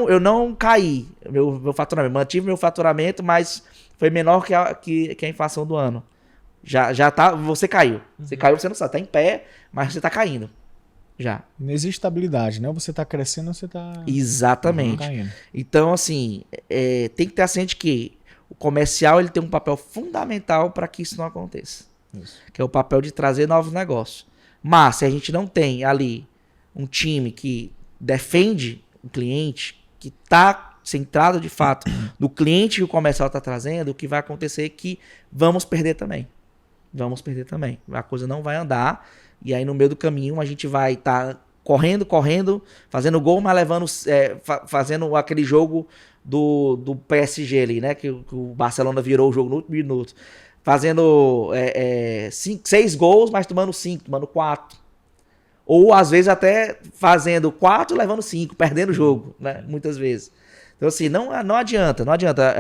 Eu não caí meu faturamento, mantive meu faturamento, mas foi menor que a inflação do ano. Já tá, você caiu. Você caiu, você não sabe, tá em pé, mas você tá caindo. Já. Não existe estabilidade, né? Você tá crescendo, você tá... Exatamente. Caindo. Então, assim, tem que ter ciente que o comercial ele tem um papel fundamental para que isso não aconteça. Isso. Que é o papel de trazer novos negócios. Mas, se a gente não tem ali um time que defende o cliente, que tá centrado de fato no cliente que o comercial está trazendo, o que vai acontecer é que vamos perder também. A coisa não vai andar. E aí no meio do caminho a gente vai estar correndo, fazendo gol, mas levando, fazendo aquele jogo do PSG ali, né? Que o Barcelona virou o jogo no último minuto. Fazendo 6 gols, mas tomando 5, tomando 4. Ou às vezes até fazendo 4, levando 5, perdendo o jogo, né? Muitas vezes. Então, assim, não adianta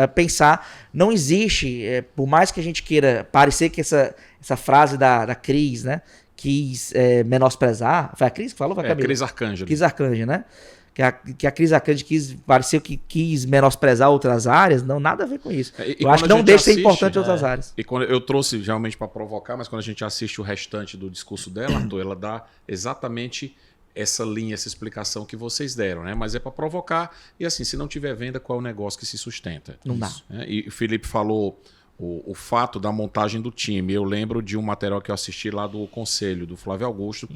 pensar, não existe, por mais que a gente queira parecer que essa frase da Cris, né, quis menosprezar, foi a Cris que falou? Foi a Cris Arcangeli. Cris Arcangeli, né? Que a Cris Arcangeli pareceu que quis menosprezar outras áreas, não, nada a ver com isso. Eu acho que não deixa de ser importante em outras áreas. E quando eu trouxe realmente para provocar, mas quando a gente assiste o restante do discurso dela, Arthur, ela dá exatamente essa linha, essa explicação que vocês deram, né? Mas é para provocar. E assim, se não tiver venda, qual é o negócio que se sustenta? Não dá. E o Felipe falou o fato da montagem do time. Eu lembro de um material que eu assisti lá do Conselho, do Flávio Augusto,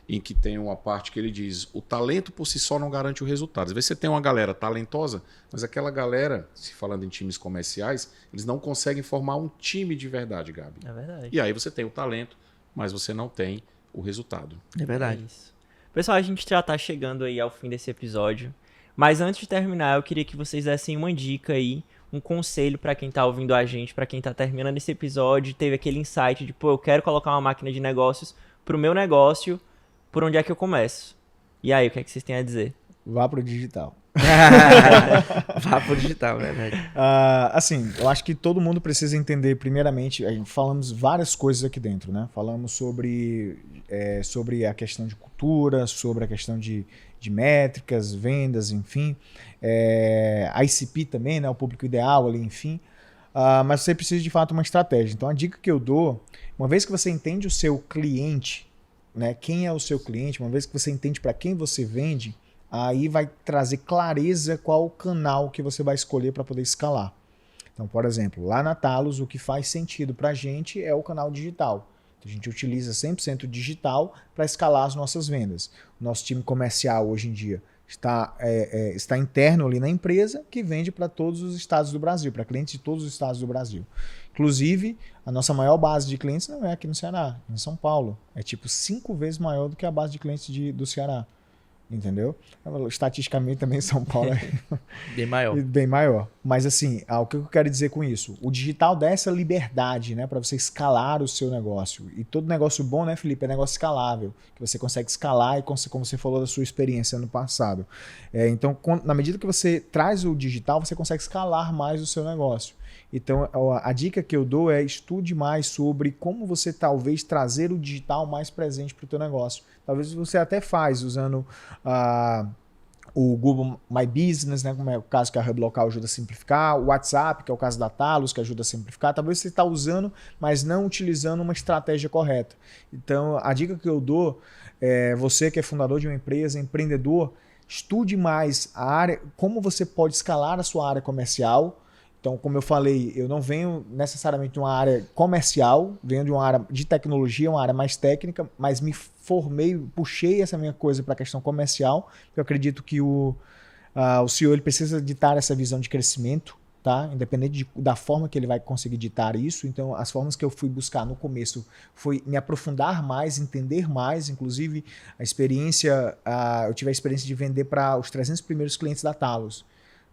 em que tem uma parte que ele diz: o talento por si só não garante o resultado. Às vezes você tem uma galera talentosa, mas aquela galera, se falando em times comerciais, eles não conseguem formar um time de verdade, Gabi. É verdade. E aí você tem o talento, mas você não tem o resultado. É verdade. É isso. Pessoal, a gente já tá chegando aí ao fim desse episódio. Mas antes de terminar, eu queria que vocês dessem uma dica aí, um conselho pra quem tá ouvindo a gente, pra quem tá terminando esse episódio, teve aquele insight de, pô, eu quero colocar uma máquina de negócios pro meu negócio, por onde é que eu começo? E aí, o que é que vocês têm a dizer? Vá pro digital. Vá pro digital, verdade. Assim, eu acho que todo mundo precisa entender, primeiramente, falamos várias coisas aqui dentro, né? Falamos sobre a questão de cultura, sobre a questão de métricas, vendas, enfim. ICP também, né? O público ideal ali, enfim. Mas você precisa, de fato, uma estratégia. Então, a dica que eu dou, uma vez que você entende o seu cliente, né? Quem é o seu cliente, uma vez que você entende para quem você vende, aí vai trazer clareza qual o canal que você vai escolher para poder escalar. Então, por exemplo, lá na Talos, o que faz sentido para a gente é o canal digital. Então, a gente utiliza 100% digital para escalar as nossas vendas. O nosso time comercial hoje em dia está interno ali na empresa, que vende para todos os estados do Brasil, para clientes de todos os estados do Brasil. Inclusive, a nossa maior base de clientes não é aqui no Ceará, é em São Paulo. É tipo 5 vezes maior do que a base de clientes do Ceará. entendeu? Estatisticamente também São Paulo é Bem maior. bem maior. Mas assim, o que eu quero dizer com isso? O digital dá essa liberdade, né, para você escalar o seu negócio. E todo negócio bom, né, Felipe, é negócio escalável, que você consegue escalar e como você falou da sua experiência no passado. Então, na medida que você traz o digital, você consegue escalar mais o seu negócio. Então, a dica que eu dou é estude mais sobre como você talvez trazer o digital mais presente para o teu negócio. Talvez você até faz usando o Google My Business, né, como é o caso que a Hub Local ajuda a simplificar, o WhatsApp, que é o caso da Talos, que ajuda a simplificar. Talvez você está usando, mas não utilizando uma estratégia correta. Então, a dica que eu dou é você que é fundador de uma empresa, empreendedor, estude mais a área, como você pode escalar a sua área comercial. Então, como eu falei, eu não venho necessariamente de uma área comercial, venho de uma área de tecnologia, uma área mais técnica, mas me formei, puxei essa minha coisa para a questão comercial. Eu acredito que o CEO ele precisa ditar essa visão de crescimento, tá? Independente da forma que ele vai conseguir ditar isso. Então, as formas que eu fui buscar no começo foi me aprofundar mais, entender mais. Inclusive, eu tive a experiência de vender para os 300 primeiros clientes da Talos.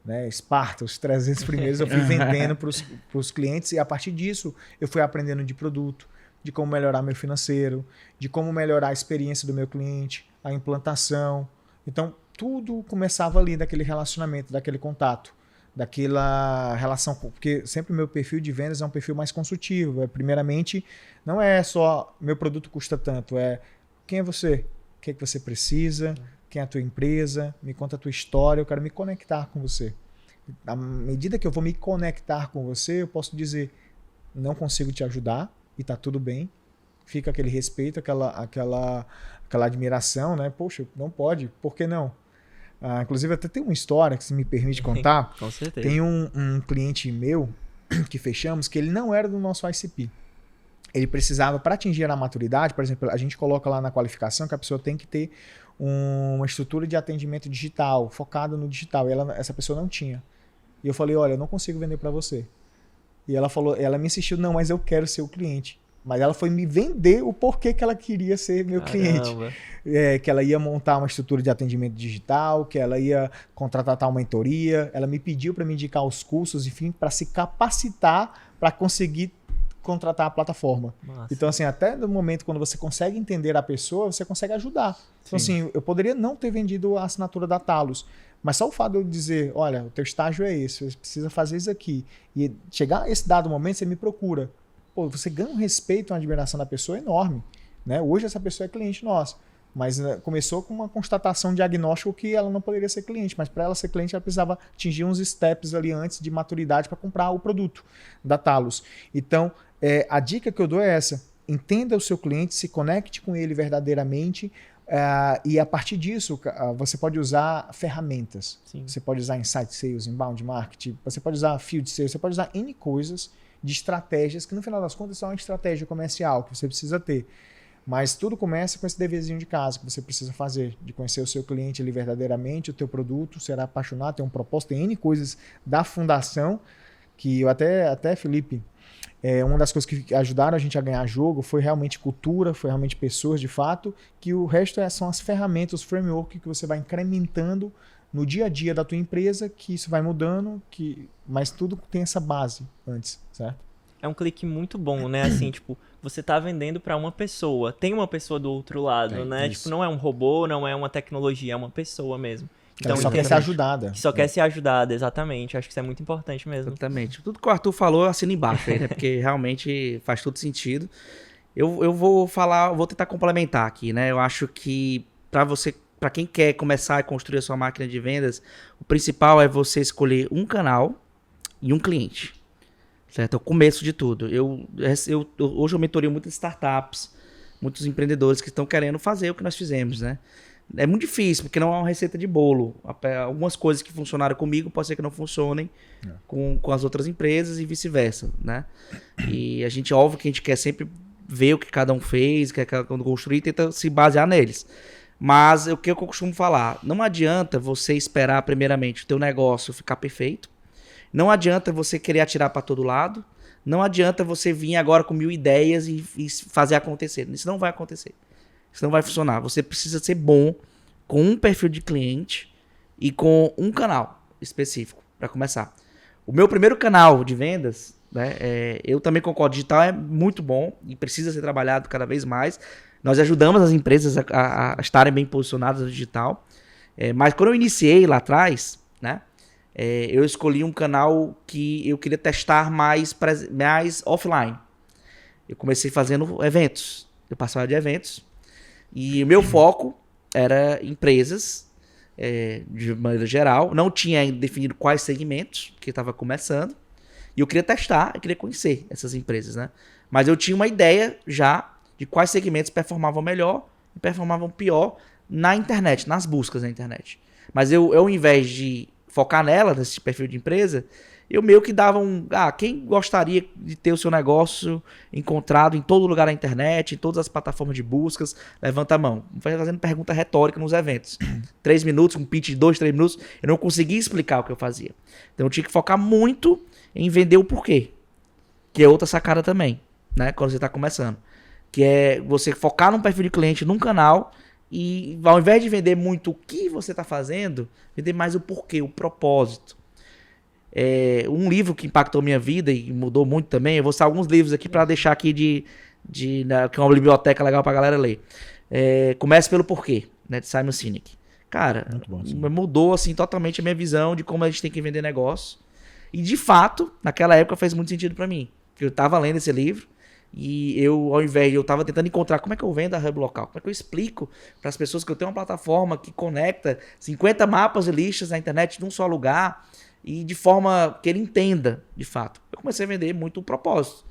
Né, Esparta, os 300 primeiros eu fui vendendo para os clientes e a partir disso eu fui aprendendo de produto, de como melhorar meu financeiro, de como melhorar a experiência do meu cliente, a implantação. Então tudo começava ali daquele relacionamento, daquele contato, daquela relação, porque sempre o meu perfil de vendas é um perfil mais consultivo. Primeiramente, não é só meu produto custa tanto, é quem é você, o que é que você precisa, quem é a tua empresa, me conta a tua história, eu quero me conectar com você. À medida que eu vou me conectar com você, eu posso dizer, não consigo te ajudar e tá tudo bem. Fica aquele respeito, aquela admiração, né? Poxa, não pode, por que não? Inclusive, até tem uma história que se me permite contar. Com certeza. Tem um cliente meu que fechamos que ele não era do nosso ICP. Ele precisava, para atingir a maturidade, por exemplo, a gente coloca lá na qualificação que a pessoa tem que ter uma estrutura de atendimento digital, focada no digital. E essa pessoa não tinha. E eu falei, olha, eu não consigo vender para você. E ela me insistiu, não, mas eu quero ser o cliente. Mas ela foi me vender o porquê que ela queria ser meu cliente. Que ela ia montar uma estrutura de atendimento digital, que ela ia contratar tal mentoria. Ela me pediu para me indicar os cursos, enfim, para se capacitar para conseguir contratar a plataforma. Nossa. Então, assim, até no momento quando você consegue entender a pessoa, você consegue ajudar. Então, assim, eu poderia não ter vendido a assinatura da Talos, mas só o fato de eu dizer, olha, o teu estágio é esse, você precisa fazer isso aqui, e chegar a esse dado momento, você me procura. Pô, você ganha um respeito, uma admiração da pessoa enorme. Né? Hoje essa pessoa é cliente nossa, mas começou com uma constatação diagnóstico que ela não poderia ser cliente, mas para ela ser cliente ela precisava atingir uns steps ali antes de maturidade para comprar o produto da Talos. Então, a dica que eu dou é essa, entenda o seu cliente, se conecte com ele verdadeiramente, e a partir disso você pode usar ferramentas. Sim. Você pode usar Insight Sales, Inbound Marketing, você pode usar Field Sales, você pode usar N coisas de estratégias que no final das contas são uma estratégia comercial que você precisa ter. Mas tudo começa com esse deverzinho de casa que você precisa fazer, de conhecer o seu cliente ali verdadeiramente, o teu produto, será apaixonado, tem um propósito, tem N coisas da fundação que eu até Felipe, uma das coisas que ajudaram a gente a ganhar jogo foi realmente cultura, foi realmente pessoas de fato, que o resto são as ferramentas, os frameworks que você vai incrementando no dia a dia da tua empresa, que isso vai mudando, mas tudo tem essa base antes, certo? É um clique muito bom, né? Assim, tipo, você tá vendendo para uma pessoa, tem uma pessoa do outro lado, né? Isso. Tipo, não é um robô, não é uma tecnologia, é uma pessoa mesmo. Então, só quer ser ajudada. Que só quer ser ajudada, exatamente. Acho que isso é muito importante mesmo. Exatamente. Tudo que o Arthur falou, eu assino embaixo aí, né? Porque realmente faz todo sentido. Eu vou tentar complementar aqui, né? Eu acho que para quem quer começar a construir a sua máquina de vendas, o principal é você escolher um canal e um cliente. Certo? É o começo de tudo. Hoje eu mentorio muitas startups, muitos empreendedores que estão querendo fazer o que nós fizemos, né? É muito difícil, porque não é uma receita de bolo. Algumas coisas que funcionaram comigo pode ser que não funcionem com as outras empresas e vice-versa, né? E óbvio que a gente quer sempre ver o que cada um fez, quer construir e tenta se basear neles. Mas o que eu costumo falar, não adianta você esperar primeiramente o teu negócio ficar perfeito, não adianta você querer atirar para todo lado, não adianta você vir agora com 1000 ideias e fazer acontecer. Isso não vai acontecer. Isso não vai funcionar. Você precisa ser bom com um perfil de cliente e com um canal específico, para começar. O meu primeiro canal de vendas, né, eu também concordo, digital é muito bom e precisa ser trabalhado cada vez mais. Nós ajudamos as empresas a estarem bem posicionadas no digital. Mas quando eu iniciei lá atrás, né, eu escolhi um canal que eu queria testar mais offline. Eu comecei fazendo eventos. Eu participava de eventos. E o meu foco era empresas, de maneira geral. Não tinha ainda definido quais segmentos, porque estava começando. E eu queria testar, eu queria conhecer essas empresas, né? Mas eu tinha uma ideia já de quais segmentos performavam melhor e performavam pior na internet, nas buscas na internet. Mas eu ao invés de focar nela, nesse perfil de empresa, eu meio que dava quem gostaria de ter o seu negócio encontrado em todo lugar na internet, em todas as plataformas de buscas, levanta a mão. Fazendo pergunta retórica nos eventos. 3 minutos, um pitch de 2, 3 minutos, eu não conseguia explicar o que eu fazia. Então eu tinha que focar muito em vender o porquê, que é outra sacada também, né, quando você está começando. Que é você focar num perfil de cliente, num canal, e ao invés de vender muito o que você está fazendo, vender mais o porquê, o propósito. Um livro que impactou minha vida e mudou muito também, eu vou citar alguns livros aqui para deixar aqui que é uma biblioteca legal para a galera ler. Comece pelo Porquê, né, de Simon Sinek. Cara, mudou assim, totalmente a minha visão de como a gente tem que vender negócio. E de fato, naquela época fez muito sentido para mim. Eu estava lendo esse livro, e eu estava tentando encontrar como é que eu vendo a Hub Local, como é que eu explico para as pessoas que eu tenho uma plataforma que conecta 50 mapas e listas na internet num só lugar e de forma que ele entenda, de fato. Eu comecei a vender muito o propósito.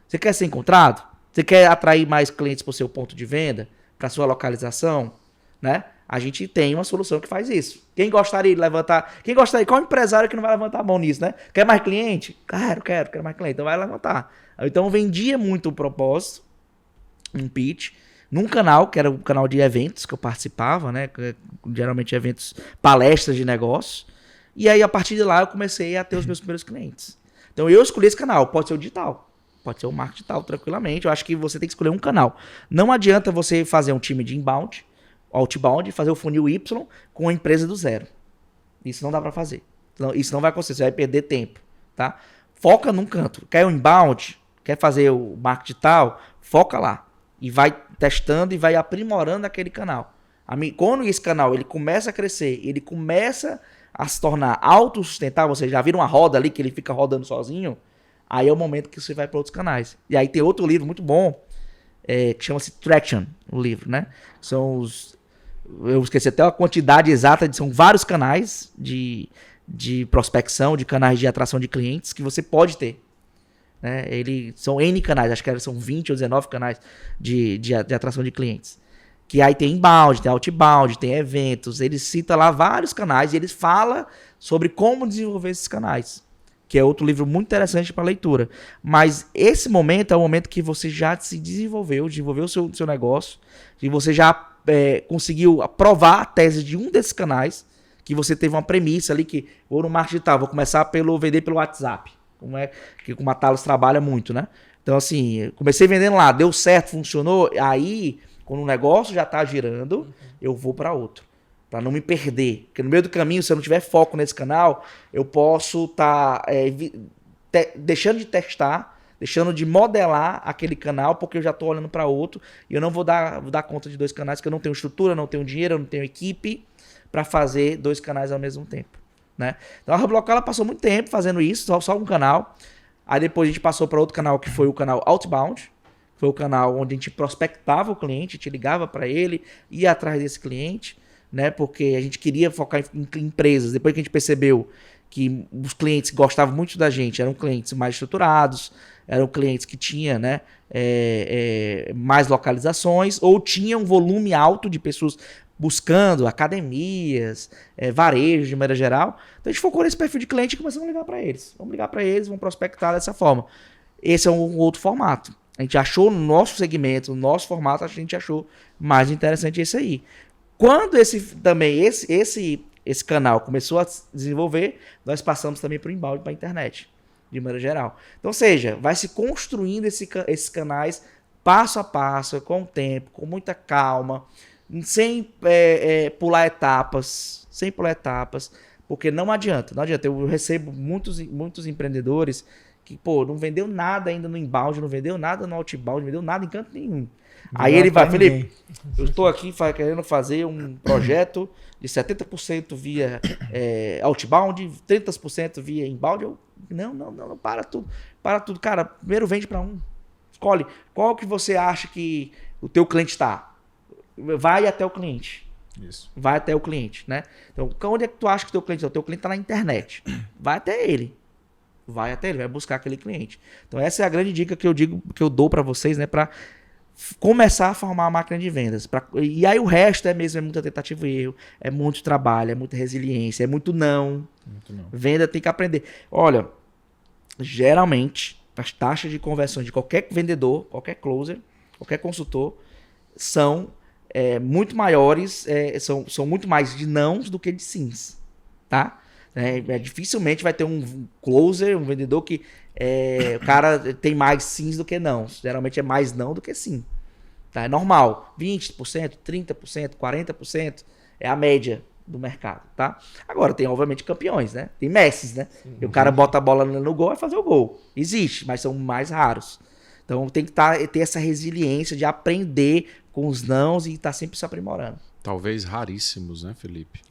Você quer ser encontrado? Você quer atrair mais clientes para o seu ponto de venda, para a sua localização, né? A gente tem uma solução que faz isso. Quem gostaria de levantar... Qual empresário que não vai levantar a mão nisso, né? Quer mais cliente? Quero mais cliente. Então vai levantar. Então eu vendia muito o propósito, um pitch, num canal, que era um canal de eventos que eu participava, né? Geralmente eventos, palestras de negócios. E aí a partir de lá eu comecei a ter os meus primeiros clientes. Então eu escolhi esse canal. Pode ser o digital, pode ser o marketing digital, tranquilamente. Eu acho que você tem que escolher um canal. Não adianta você fazer um time de inbound, outbound, fazer o funil Y com a empresa do zero. Isso não dá para fazer. Isso não vai acontecer, você vai perder tempo, tá? Foca num canto. Quer o inbound? Quer fazer o marketing digital? Foca lá. E vai testando e vai aprimorando aquele canal. Quando esse canal ele começa a crescer, ele começa a se tornar autossustentável, você já vira uma roda ali que ele fica rodando sozinho, aí é o momento que você vai para outros canais. E aí tem outro livro muito bom, que chama-se Traction, o livro, né? São os... Eu esqueci até a quantidade exata, são vários canais de prospecção, de canais de atração de clientes que você pode ter. Né? São N canais, acho que são 20 ou 19 canais de atração de clientes. Que aí tem inbound, tem outbound, tem eventos. Ele cita lá vários canais e ele fala sobre como desenvolver esses canais. Que é outro livro muito interessante para leitura. Mas esse momento é o momento que você já se desenvolveu o seu negócio, e você já conseguiu provar a tese de um desses canais, que você teve uma premissa ali que vou no marketing digital, vou começar vender pelo WhatsApp, que o Matalos trabalha muito, né? Então assim, comecei vendendo lá, deu certo, funcionou, aí quando o negócio já está girando, eu vou para outro, para não me perder, porque no meio do caminho, se eu não tiver foco nesse canal, eu posso estar deixando de testar, deixando de modelar aquele canal, porque eu já estou olhando para outro e eu não vou dar conta de 2 canais, porque eu não tenho estrutura, não tenho dinheiro, eu não tenho equipe para fazer 2 canais ao mesmo tempo, né? Então a Hub Local ela passou muito tempo fazendo isso, só um canal. Aí depois a gente passou para outro canal, que foi o canal Outbound, foi o canal onde a gente prospectava o cliente, a gente ligava para ele, ia atrás desse cliente, né? Porque a gente queria focar em empresas. Depois que a gente percebeu que os clientes que gostavam muito da gente eram clientes mais estruturados, eram clientes que tinham, né, mais localizações, ou tinham um volume alto de pessoas buscando academias, varejo de maneira geral. Então a gente focou nesse perfil de cliente e começamos a ligar para eles. Vamos ligar para eles, vamos prospectar dessa forma. Esse é um outro formato. A gente achou no nosso segmento, no nosso formato, a gente achou mais interessante esse aí. Quando esse canal começou a se desenvolver, nós passamos também para o inbound, para a internet, de maneira geral. Então, ou seja, vai se construindo esses canais passo a passo, com o tempo, com muita calma, sem pular etapas, porque não adianta. Eu recebo muitos empreendedores que, pô, não vendeu nada ainda no inbound, não vendeu nada no outbound, não vendeu nada em canto nenhum. Aí ele vai, Felipe, eu estou aqui querendo fazer um projeto de 70% via outbound, 30% via inbound. Não, para tudo. Cara, primeiro vende para um. Escolhe qual que você acha que o teu cliente está. Vai até o cliente. Isso. Vai até o cliente, né? Então, onde é que tu acha que o teu cliente está? O teu cliente está na internet. Vai até ele. Vai buscar aquele cliente. Então, essa é a grande dica que eu dou para vocês, né? Para começar a formar a máquina de vendas. E aí o resto é muita tentativa e erro, é muito trabalho, é muita resiliência, é muito não. Venda tem que aprender. Olha, geralmente, as taxas de conversão de qualquer vendedor, qualquer closer, qualquer consultor, são muito maiores, são muito mais de nãos do que de sims, tá? Dificilmente vai ter um closer, um vendedor que o cara tem mais sims do que não. Geralmente é mais não do que sim. Tá? É normal. 20%, 30%, 40% é a média do mercado, tá? Agora tem, obviamente, campeões, né? Tem Messis, né? E o cara bota a bola no gol e fazer o gol. Existe, mas são mais raros. Então tem que ter essa resiliência de aprender com os nãos e estar sempre se aprimorando. Talvez raríssimos, né, Felipe?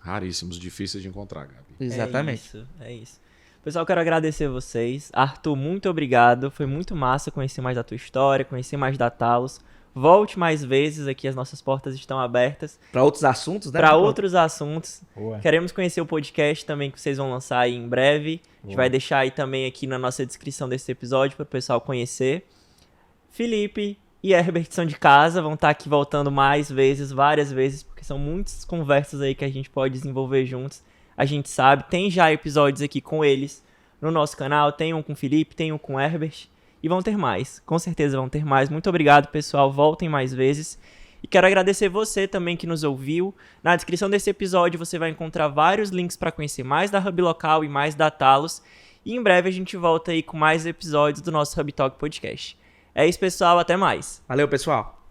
Raríssimos, difíceis de encontrar, Gabi. Exatamente. É isso. Pessoal, quero agradecer vocês. Arthur, muito obrigado. Foi muito massa conhecer mais da tua história, conhecer mais da Talos. Volte mais vezes aqui, as nossas portas estão abertas. Para outros assuntos, né? Para outros assuntos. Boa. Queremos conhecer o podcast também, que vocês vão lançar aí em breve. A gente vai deixar aí também aqui na nossa descrição desse episódio para o pessoal conhecer. Felipe e Herbert são de casa, vão estar aqui voltando mais vezes, várias vezes, porque são muitas conversas aí que a gente pode desenvolver juntos. A gente sabe, tem já episódios aqui com eles no nosso canal, tem um com o Felipe, tem um com o Herbert. E vão ter mais, com certeza vão ter mais. Muito obrigado, pessoal, voltem mais vezes. E quero agradecer você também que nos ouviu. Na descrição desse episódio você vai encontrar vários links para conhecer mais da Hub Local e mais da Talos. E em breve a gente volta aí com mais episódios do nosso Hub Talk Podcast. É isso, pessoal, até mais. Valeu, pessoal.